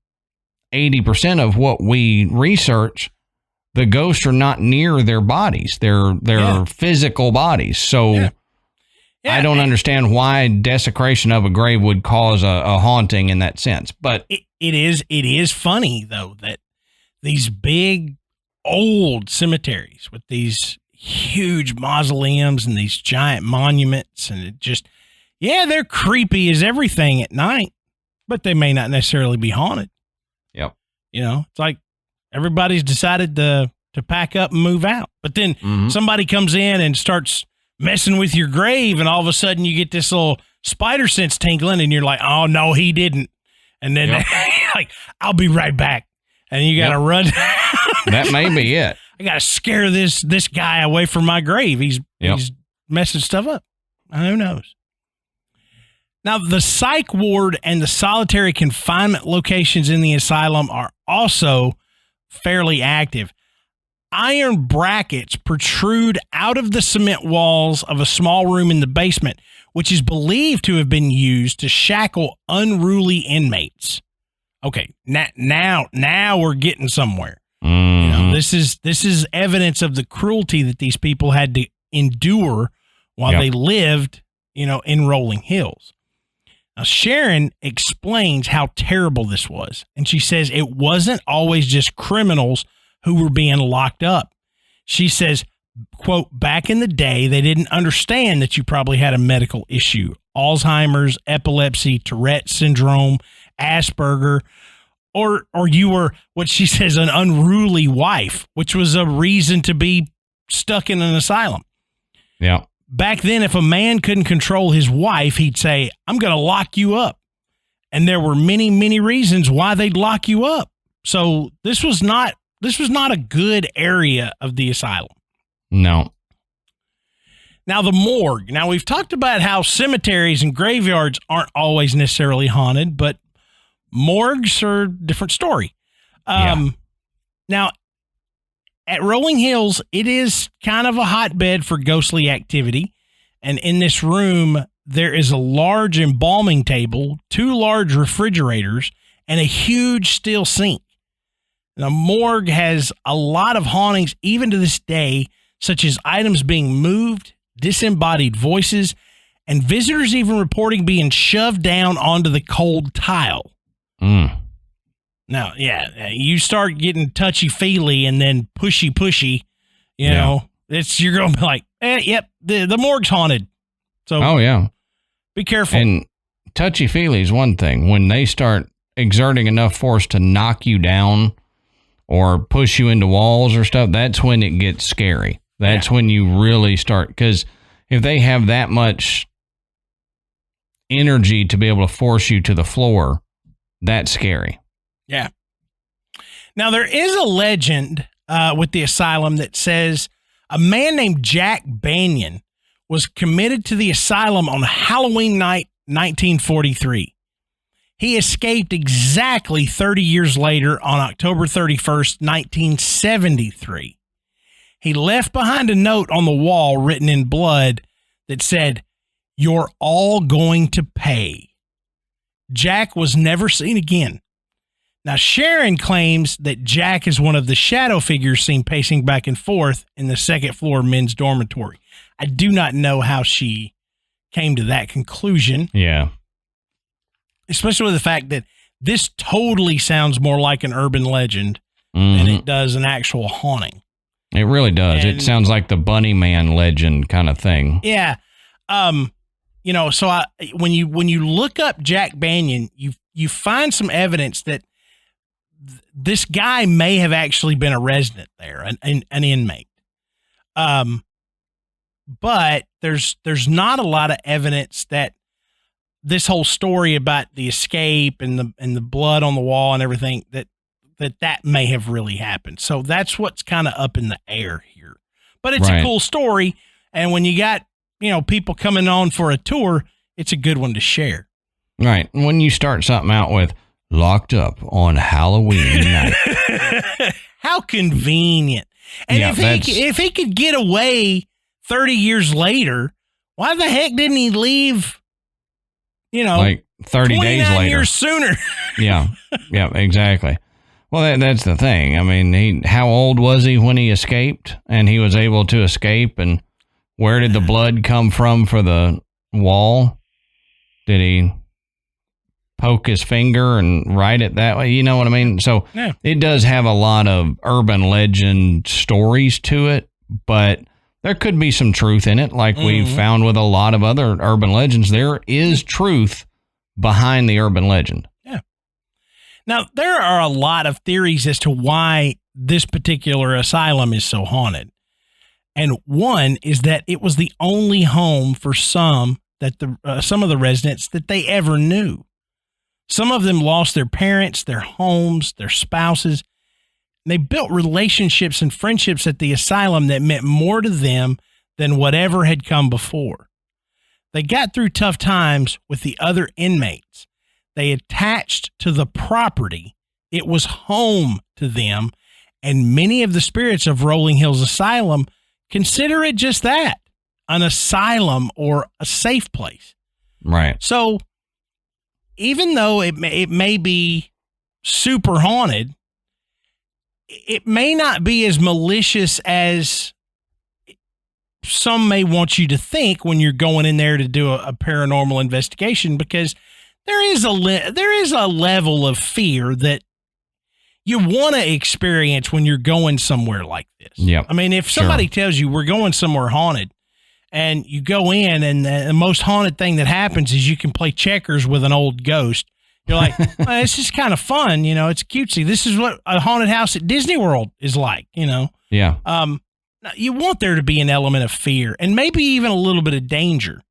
80% of what we research, the ghosts are not near their bodies, their physical bodies. So I don't understand why desecration of a grave would cause a haunting in that sense. But it is funny though that these big old cemeteries with these huge mausoleums and these giant monuments, and it just, they're creepy as everything at night, but they may not necessarily be haunted. Yep. It's like everybody's decided to pack up and move out, but then somebody comes in and starts messing with your grave, and all of a sudden you get this little spider sense tingling, and you're like, oh no, he didn't. And then like, I'll be right back. And you got to run. That may be it. I got to scare this guy away from my grave. He's messing stuff up. Who knows? Now, the Psych Ward and the solitary confinement locations in the asylum are also fairly active. Iron brackets protrude out of the cement walls of a small room in the basement, which is believed to have been used to shackle unruly inmates. Okay, now we're getting somewhere. This is evidence of the cruelty that these people had to endure while they lived, in Rolling Hills. Now, Sharon explains how terrible this was, and she says it wasn't always just criminals who were being locked up. She says, quote, back in the day, they didn't understand that you probably had a medical issue, Alzheimer's, epilepsy, Tourette syndrome, Asperger, or you were, what she says, an unruly wife, which was a reason to be stuck in an asylum. Yeah. Back then, if a man couldn't control his wife, he'd say, I'm going to lock you up. And there were many, many reasons why they'd lock you up. So this was not a good area of the asylum. No. Now, the morgue. Now, we've talked about how cemeteries and graveyards aren't always necessarily haunted, but morgues are a different story. Now, at Rolling Hills, it is kind of a hotbed for ghostly activity. And in this room, there is a large embalming table, 2 large refrigerators, and a huge steel sink. The morgue has a lot of hauntings even to this day, such as items being moved, disembodied voices, and visitors even reporting being shoved down onto the cold tile. Now, yeah, you start getting touchy-feely and then pushy, you know, you're going to be like, yep, the morgue's haunted. So, be careful. And touchy-feely is one thing. When they start exerting enough force to knock you down or push you into walls or stuff, that's when it gets scary. That's when you really start, because if they have that much energy to be able to force you to the floor, that's scary. Yeah. Now, there is a legend with the asylum that says a man named Jack Banyan was committed to the asylum on Halloween night, 1943. He escaped exactly 30 years later on October 31st, 1973. He left behind a note on the wall written in blood that said, "You're all going to pay." Jack was never seen again. Now, Sharon claims that Jack is one of the shadow figures seen pacing back and forth in the second floor men's dormitory. I do not know how she came to that conclusion. Yeah. Especially with the fact that this totally sounds more like an urban legend than it does an actual haunting. It really does. It sounds like the Bunny Man legend kind of thing. Yeah. You know, so when you look up Jack Banyan, you find some evidence that this guy may have actually been a resident there, an inmate. But there's not a lot of evidence that this whole story about the escape and the blood on the wall and everything that may have really happened. So that's what's kind of up in the air here. But it's a cool story, and when you got, you know, people coming on for a tour, it's a good one to share. Right. When you start something out with locked up on Halloween night. How convenient. And if he could get away 30 years later, why the heck didn't he leave, you know, like 30 days later? Years sooner. Yeah, exactly. Well, that's the thing. I mean, how old was he when he escaped? And he was able to escape, and where did the blood come from for the wall? Did he poke his finger and write it that way? You know what I mean? So it does have a lot of urban legend stories to it, but there could be some truth in it. Like we've found with a lot of other urban legends, there is truth behind the urban legend. Yeah. Now, there are a lot of theories as to why this particular asylum is so haunted. And one is that it was the only home for some of the residents that they ever knew. Some of them lost their parents, their homes, their spouses. And they built relationships and friendships at the asylum that meant more to them than whatever had come before. They got through tough times with the other inmates. They attached to the property. It was home to them. And many of the spirits of Rolling Hills Asylum consider it just that, an asylum or a safe place. Right. So even though it may be super haunted, it may not be as malicious as some may want you to think when you're going in there to do a paranormal investigation, because there is a level of fear that you want to experience when you're going somewhere like this. Yeah. I mean, if somebody tells you we're going somewhere haunted, and you go in, and the most haunted thing that happens is you can play checkers with an old ghost. You're like, well, this is kind of fun. You know, it's cutesy. This is what a haunted house at Disney World is like, you know? Yeah. You want there to be an element of fear and maybe even a little bit of danger,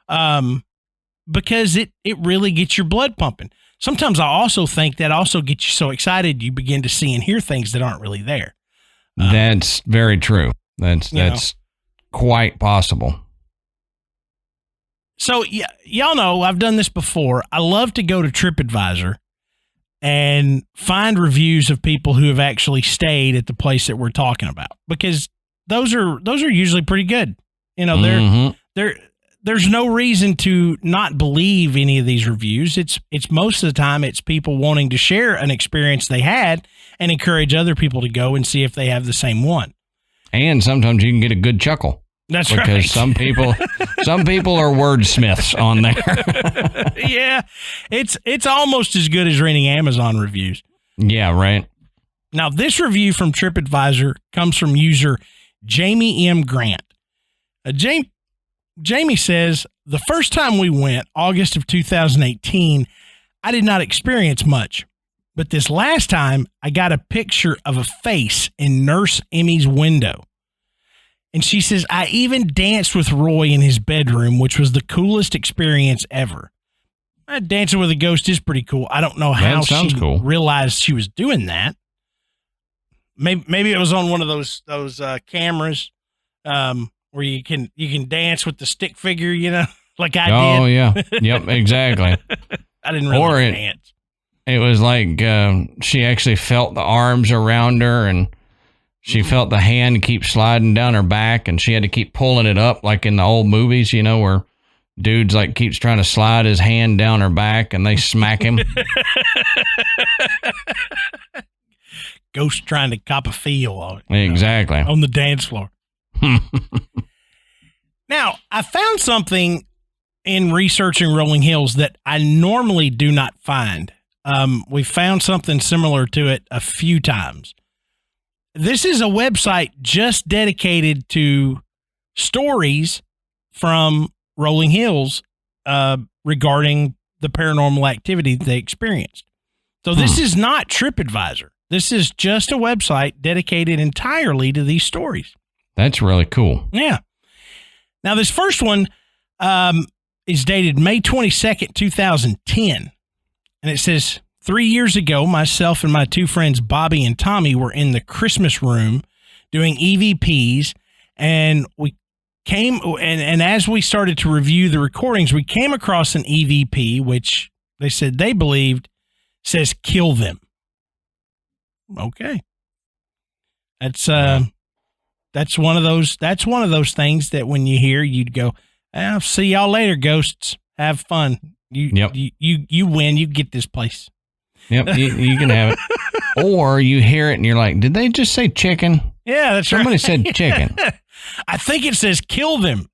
because it really gets your blood pumping. Sometimes I also think that also gets you so excited you begin to see and hear things that aren't really there. That's very true. That's quite possible. So y'all know I've done this before. I love to go to TripAdvisor and find reviews of people who have actually stayed at the place that we're talking about, because those are usually pretty good. You know, there's no reason to not believe any of these reviews. It's most of the time it's people wanting to share an experience they had and encourage other people to go and see if they have the same one. And sometimes you can get a good chuckle. That's because right. some people are wordsmiths on there. Yeah, it's almost as good as reading Amazon reviews. Yeah, right. Now, this review from TripAdvisor comes from user Jamie M. Grant. Jamie says, the first time we went, August of 2018, I did not experience much. But this last time, I got a picture of a face in Nurse Emmy's window. And she says, I even danced with Roy in his bedroom, which was the coolest experience ever. Dancing with a ghost is pretty cool. I don't know how she realized she was doing that. Maybe it was on one of those cameras where you can dance with the stick figure, like I did. Oh, yeah. Yep, exactly. I didn't really dance. It was like she actually felt the arms around her, and she felt the hand keep sliding down her back, and she had to keep pulling it up like in the old movies, where dudes like keeps trying to slide his hand down her back and they smack him. Ghost trying to cop a feel on it. Exactly. On the dance floor. Now, I found something in researching Rolling Hills that I normally do not find. We found something similar to it a few times. This is a website just dedicated to stories from Rolling Hills regarding the paranormal activity they experienced. So this is not TripAdvisor. This is just a website dedicated entirely to these stories. That's really cool. Yeah. Now, this first one is dated May 22nd, 2010. And it says, 3 years ago, myself and my two friends, Bobby and Tommy, were in the Christmas room doing EVPs. And we came, and as we started to review the recordings, we came across an EVP, which they said they believed says, kill them. Okay. That's one of those things that when you hear, you'd go, I'll see y'all later, ghosts. Have fun. You win. You get this place. Yep. You can have it. Or you hear it and you're like, did they just say chicken? Yeah, that's Somebody right. said chicken. I think it says kill them.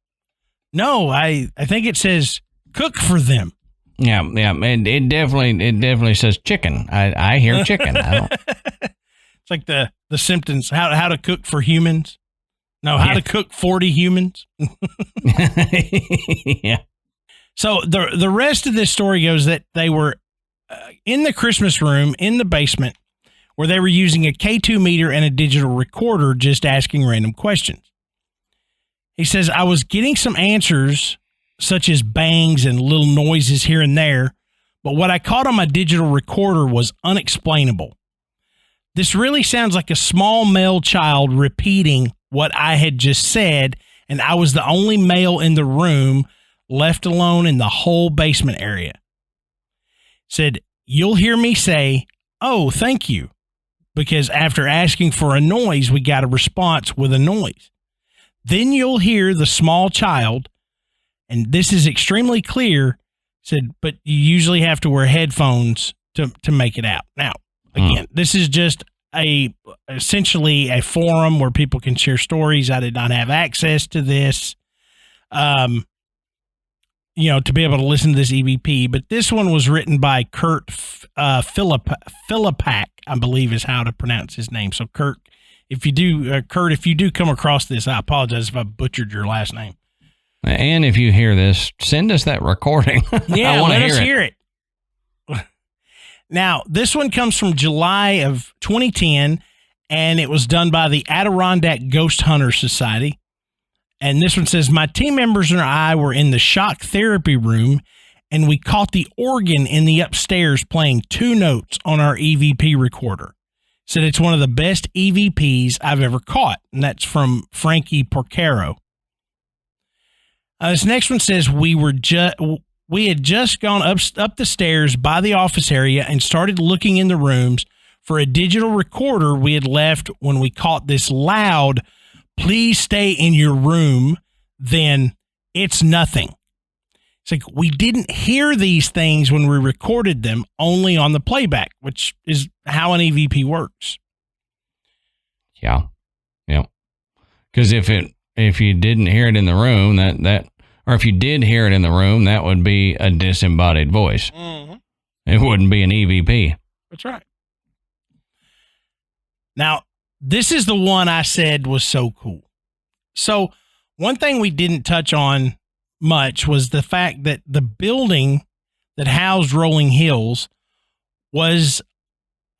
No, I think it says cook for them. Yeah. It definitely says chicken. I hear chicken. I don't. It's like the Simpsons, how to cook for humans. No, how to cook 40 humans. Yeah. So the rest of this story goes that they were in the Christmas room in the basement where they were using a K2 meter and a digital recorder, just asking random questions. He says, I was getting some answers such as bangs and little noises here and there, but what I caught on my digital recorder was unexplainable. This really sounds like a small male child repeating what I had just said, and I was the only male in the room, left alone in the whole basement area. Said, you'll hear me say, oh, thank you, because after asking for a noise, we got a response with a noise. Then you'll hear the small child, and this is extremely clear, said, but you usually have to wear headphones to make it out. Now, again, this is just essentially a forum where people can share stories. I did not have access to this, to be able to listen to this EVP. But this one was written by Kurt Philippak, I believe is how to pronounce his name. So Kurt, if you do come across this, I apologize if I butchered your last name. And if you hear this, send us that recording. Yeah, let us hear it. Now, this one comes from July of 2010, and it was done by the Adirondack Ghost Hunter Society. And this one says, my team members and I were in the shock therapy room, and we caught the organ in the upstairs playing 2 notes on our EVP recorder. Said it's one of the best EVPs I've ever caught, and that's from Frankie Porcaro. This next one says, we had just gone up the stairs by the office area and started looking in the rooms for a digital recorder we had left when we caught this loud, please stay in your room, then It's nothing. It's like we didn't hear these things when we recorded them, only on the playback, which is how an EVP works. Yeah. Because if you didn't hear it in the room, or if you did hear it in the room, that would be a disembodied voice. Mm-hmm. It wouldn't be an EVP. That's right. Now, this is the one I said was so cool. So one thing we didn't touch on much was the fact that the building that housed Rolling Hills was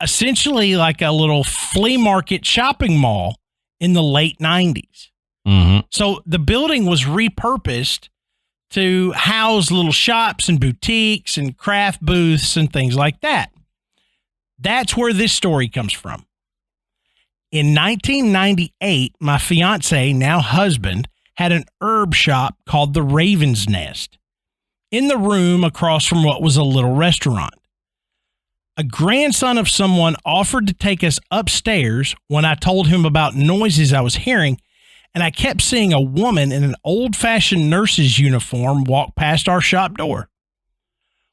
essentially like a little flea market shopping mall in the late 90s. Mm-hmm. So the building was repurposed to house little shops and boutiques and craft booths and things like that. That's where this story comes from. In 1998, my fiance, now husband, had an herb shop called the Raven's Nest in the room across from what was a little restaurant. A grandson of someone offered to take us upstairs when I told him about noises I was hearing, and I kept seeing a woman in an old-fashioned nurse's uniform walk past our shop door.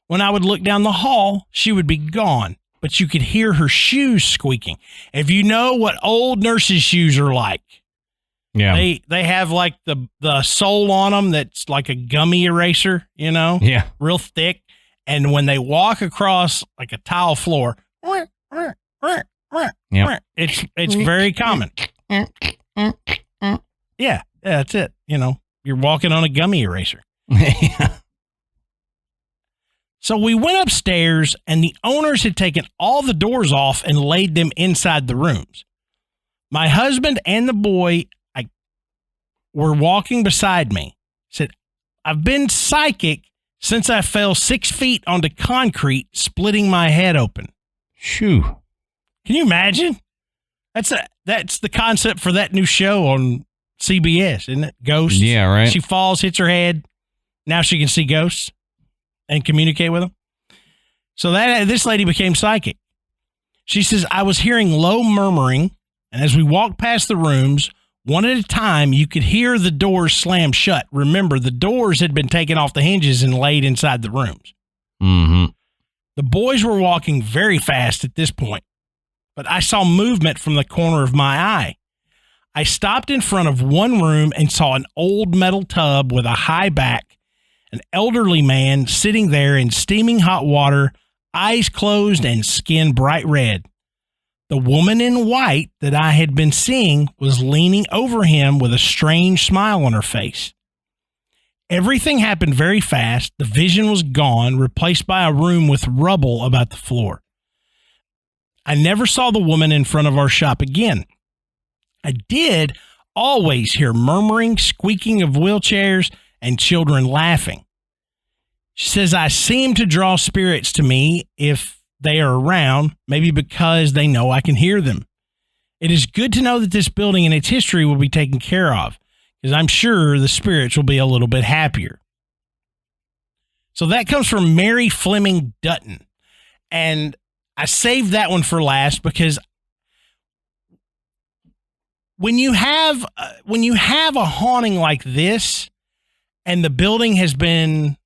When I would look down the hall, she would be gone, but you could hear her shoes squeaking. If you know what old nurses' shoes are like, yeah, they have like the sole on them that's like a gummy eraser, yeah, real thick. And when they walk across like a tile floor, it's very common. Yeah, that's it. You're walking on a gummy eraser. So we went upstairs, and the owners had taken all the doors off and laid them inside the rooms. My husband and the boy were walking beside me. Said, "I've been psychic since I fell 6 feet onto concrete, splitting my head open." Shoo. Can you imagine? That's the concept for that new show on CBS, isn't it? Ghosts. Yeah, right. She falls, hits her head. Now she can see ghosts and communicate with them. So this lady became psychic. She says, "I was hearing low murmuring, and as we walked past the rooms, one at a time, you could hear the doors slam shut." Remember, the doors had been taken off the hinges and laid inside the rooms. Mm-hmm. The boys were walking very fast at this point, but I saw movement from the corner of my eye. I stopped in front of one room and saw an old metal tub with a high back, an elderly man sitting there in steaming hot water, eyes closed and skin bright red. The woman in white that I had been seeing was leaning over him with a strange smile on her face. Everything happened very fast. The vision was gone, replaced by a room with rubble about the floor. I never saw the woman in front of our shop again. I did always hear murmuring, squeaking of wheelchairs, and children laughing. She says, "I seem to draw spirits to me if they are around, maybe because they know I can hear them. It is good to know that this building and its history will be taken care of, because I'm sure the spirits will be a little bit happier." So that comes from Mary Fleming Dutton. And I saved that one for last because when you have a haunting like this and the building has been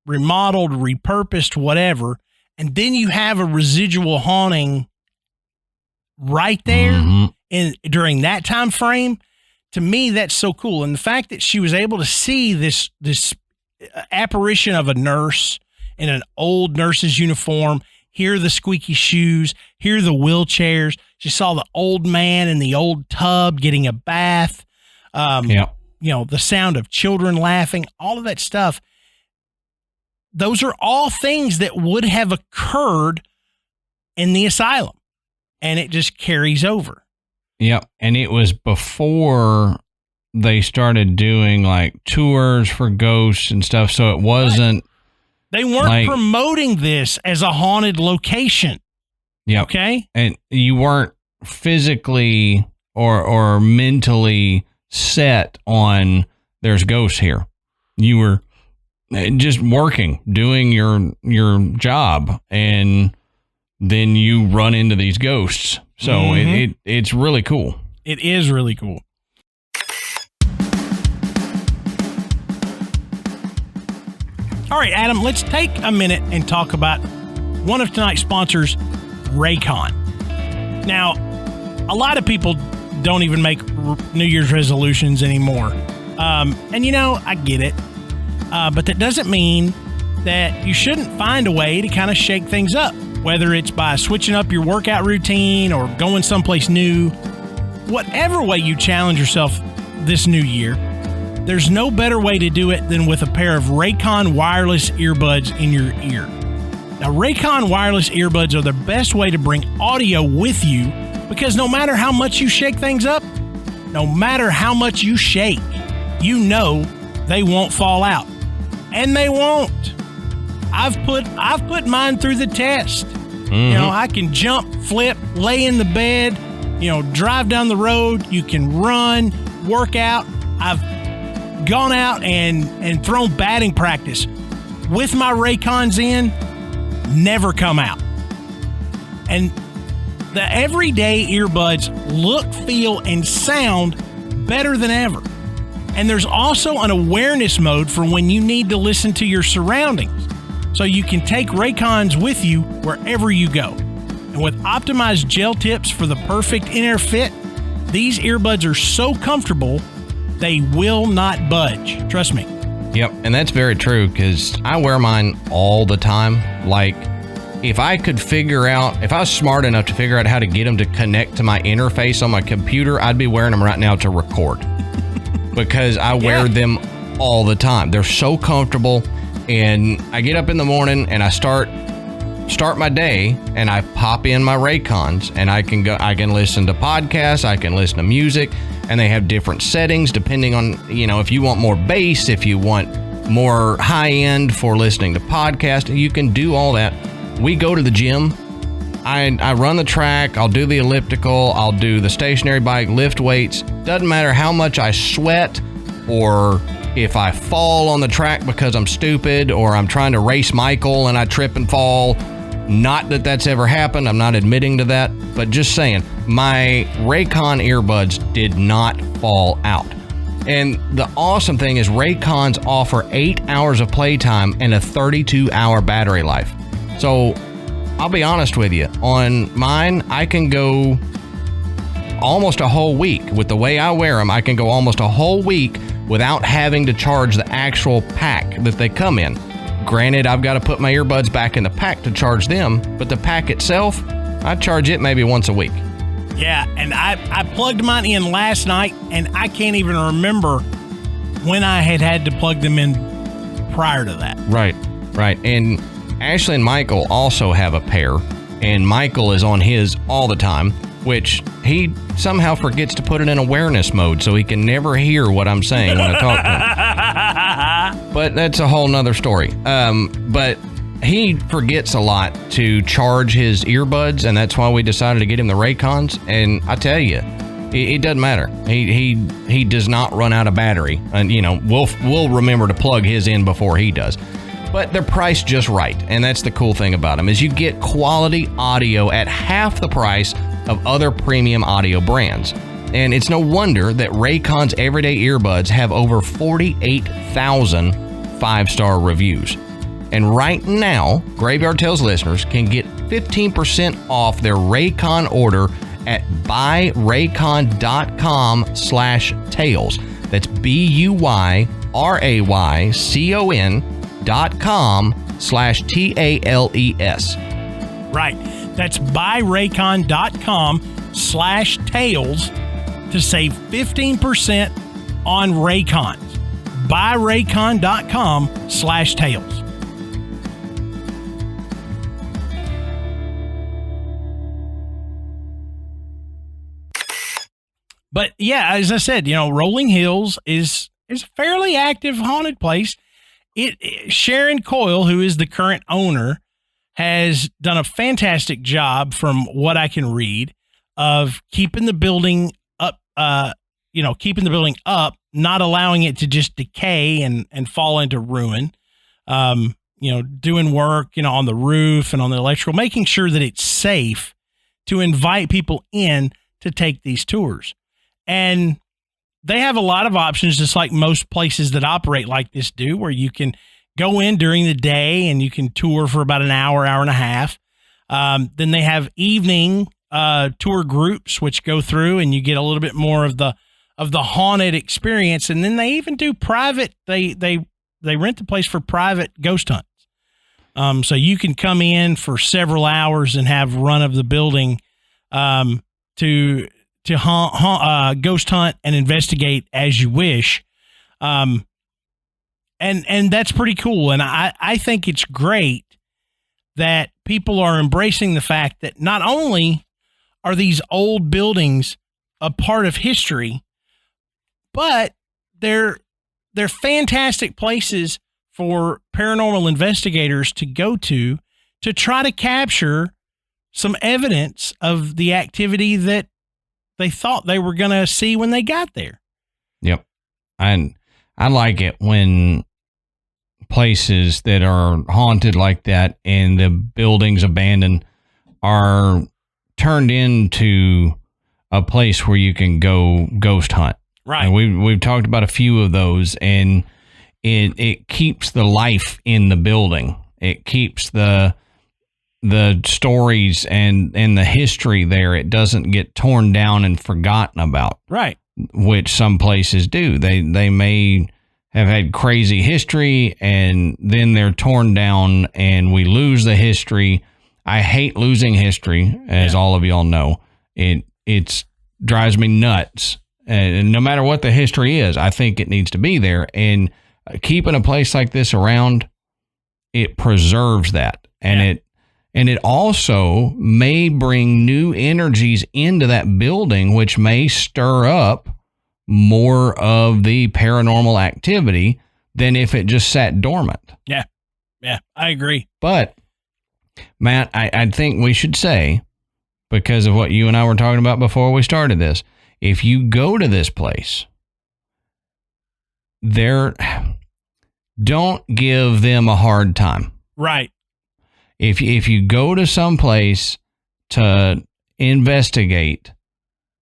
remodeled, repurposed, whatever, and then you have a residual haunting right there during that time frame, to me, that's so cool. And the fact that she was able to see this apparition of a nurse in an old nurse's uniform, hear the squeaky shoes, hear the wheelchairs. She saw the old man in the old tub getting a bath. The sound of children laughing, all of that stuff. Those are all things that would have occurred in the asylum, and it just carries over. Yeah, and it was before they started doing like tours for ghosts and stuff, so it wasn't. They weren't promoting this as a haunted location. Yeah. Okay. And you weren't physically or mentally set on there's ghosts here. You were just working, doing your job, and then you run into these ghosts. So it's really cool. It is really cool. All right, Adam, let's take a minute and talk about one of tonight's sponsors, Raycon. Now, a lot of people don't even make New Year's resolutions anymore. And, I get it. But that doesn't mean that you shouldn't find a way to kind of shake things up, whether it's by switching up your workout routine or going someplace new. Whatever way you challenge yourself this new year, there's no better way to do it than with a pair of Raycon wireless earbuds in your ear. Now, Raycon wireless earbuds are the best way to bring audio with you because no matter how much you shake things up, no matter how much you shake, they won't fall out. And they won't. I've put mine through the test. Mm-hmm. I can jump, flip, lay in the bed, drive down the road. You can run, work out. I've gone out and thrown batting practice with my Raycons in, never come out. And the everyday earbuds look, feel, and sound better than ever. And there's also an awareness mode for when you need to listen to your surroundings. So you can take Raycons with you wherever you go. And with optimized gel tips for the perfect in-ear fit, these earbuds are so comfortable, they will not budge. Trust me. Yep, and that's very true because I wear mine all the time. Like, if I was smart enough to figure out how to get them to connect to my interface on my computer, I'd be wearing them right now to record. Because I wear them all the time. They're so comfortable, and I get up in the morning and I start my day and I pop in my Raycons and I can listen to podcasts, I can listen to music, and they have different settings depending on, if you want more bass, if you want more high end for listening to podcasts, you can do all that. We go to the gym. I run the track, I'll do the elliptical, I'll do the stationary bike, lift weights. Doesn't matter how much I sweat or if I fall on the track because I'm stupid or I'm trying to race Michael and I trip and fall. Not that that's ever happened. I'm not admitting to that, but just saying my Raycon earbuds did not fall out. And the awesome thing is Raycons offer 8 hours of playtime and a 32-hour battery life. So I'll be honest with you, on mine, I can go almost a whole week. With the way I wear them, I can go almost a whole week without having to charge the actual pack that they come in. Granted, I've got to put my earbuds back in the pack to charge them, but the pack itself, I charge it maybe once a week. Yeah, and I plugged mine in last night, and I can't even remember when I had to plug them in prior to that. Right. And Ashley and Michael also have a pair, and Michael is on his all the time, which he somehow forgets to put it in awareness mode, so he can never hear what I'm saying when I talk to him. But that's a whole nother story. But he forgets a lot to charge his earbuds, and that's why we decided to get him the Raycons. And I tell you, it doesn't matter. He does not run out of battery, and we'll remember to plug his in before he does. But they're priced just right, and that's the cool thing about them is you get quality audio at half the price of other premium audio brands. And it's no wonder that Raycon's everyday earbuds have over 48,000 five-star reviews. And right now, Graveyard Tales listeners can get 15% off their Raycon order at buyraycon.com/tales. That's BUYRAYCON.com/TALES. Right. That's buyraycon.com/tales to save 15% on Raycons. Buyraycon.com/tales. But yeah, as I said, Rolling Hills is a fairly active haunted place. Sharon Coyle, who is the current owner, has done a fantastic job, from what I can read, of keeping the building up, not allowing it to just decay and fall into ruin. Doing work, on the roof and on the electrical, making sure that it's safe to invite people in to take these tours. And they have a lot of options, just like most places that operate like this do, where you can go in during the day and you can tour for about an hour, hour and a half. Then they have evening tour groups which go through and you get a little bit more of the haunted experience. And then they even do private. They rent the place for private ghost hunts. So you can come in for several hours and have run of the building to ghost hunt and investigate as you wish. And that's pretty cool. And I think it's great that people are embracing the fact that not only are these old buildings a part of history, but they're fantastic places for paranormal investigators to go to try to capture some evidence of the activity that they thought they were going to see when they got there. Yep. And I like it when places that are haunted like that and the buildings abandoned are turned into a place where you can go ghost hunt. Right. And we've talked about a few of those, and it keeps the life in the building. It keeps the stories and the history there. It doesn't get torn down and forgotten about. Right. Which some places do. They may have had crazy history and then they're torn down and we lose the history. I hate losing history, as all of y'all know. It drives me nuts. And no matter what the history is, I think it needs to be there. And keeping a place like this around, it preserves that. And it also may bring new energies into that building, which may stir up more of the paranormal activity than if it just sat dormant. Yeah. Yeah, I agree. But Matt, I think we should say, because of what you and I were talking about before we started this, if you go to this place, don't give them a hard time. Right. If you go to some place to investigate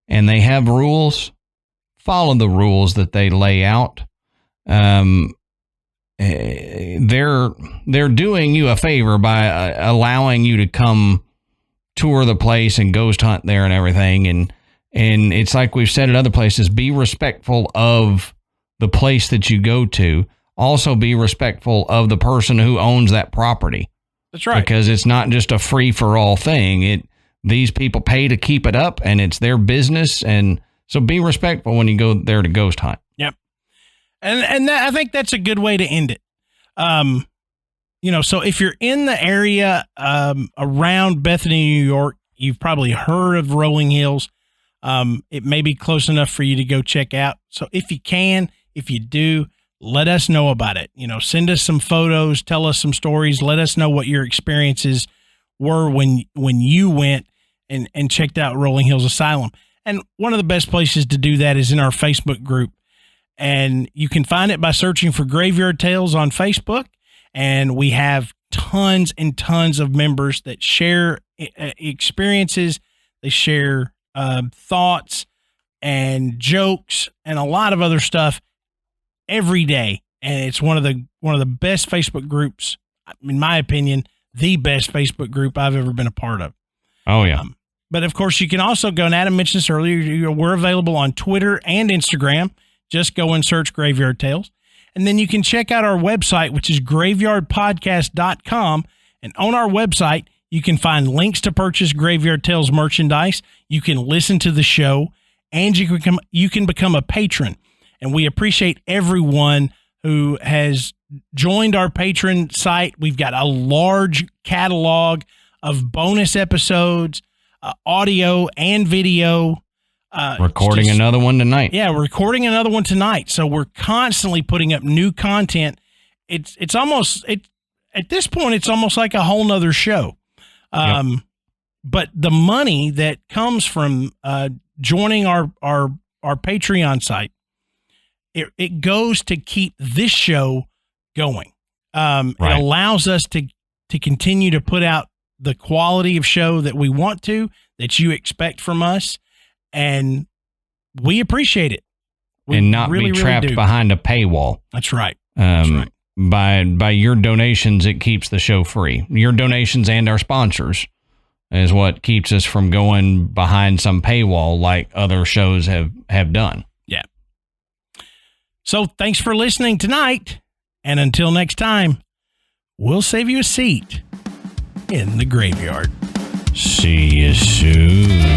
and they have rules, follow the rules that they lay out. They're doing you a favor by allowing you to come tour the place and ghost hunt there and everything. And it's like we've said at other places, be respectful of the place that you go to. Also be respectful of the person who owns that property. That's right. Because it's not just a free for all thing. These people pay to keep it up and it's their business. And so be respectful when you go there to ghost hunt. Yep. And I think that's a good way to end it. So if you're in the area around Bethany, New York, you've probably heard of Rolling Hills. It may be close enough for you to go check out. So if you do, let us know about it. Send us some photos, tell us some stories, let us know what your experiences were when you went and checked out Rolling Hills Asylum. And one of the best places to do that is in our Facebook group. And you can find it by searching for Graveyard Tales on Facebook. And we have tons and tons of members that share experiences. They share thoughts and jokes and a lot of other stuff every day. And it's one of the best Facebook groups, in my opinion, the best Facebook group I've ever been a part of. Oh, yeah. But of course, you can also go, and Adam mentioned this earlier, we're available on Twitter and Instagram. Just go and search Graveyard Tales. And then you can check out our website, which is graveyardpodcast.com. And on our website, you can find links to purchase Graveyard Tales merchandise. You can listen to the show, and you can become a patron. And we appreciate everyone who has joined our patron site. We've got a large catalog of bonus episodes, audio and video. Recording another one tonight. Yeah, we're recording another one tonight. So we're constantly putting up new content. It's almost at this point, it's almost like a whole nother show. Yep. But the money that comes from joining our Patreon site, it goes to keep this show going. Right. It allows us to continue to put out the quality of show that we want to, that you expect from us. And we appreciate it. We and not really, be trapped really behind a paywall. That's right. That's right. by your donations, it keeps the show free. Your donations and our sponsors is what keeps us from going behind some paywall like other shows have done. Yeah. So thanks for listening tonight. And until next time, we'll save you a seat in the graveyard. See you soon.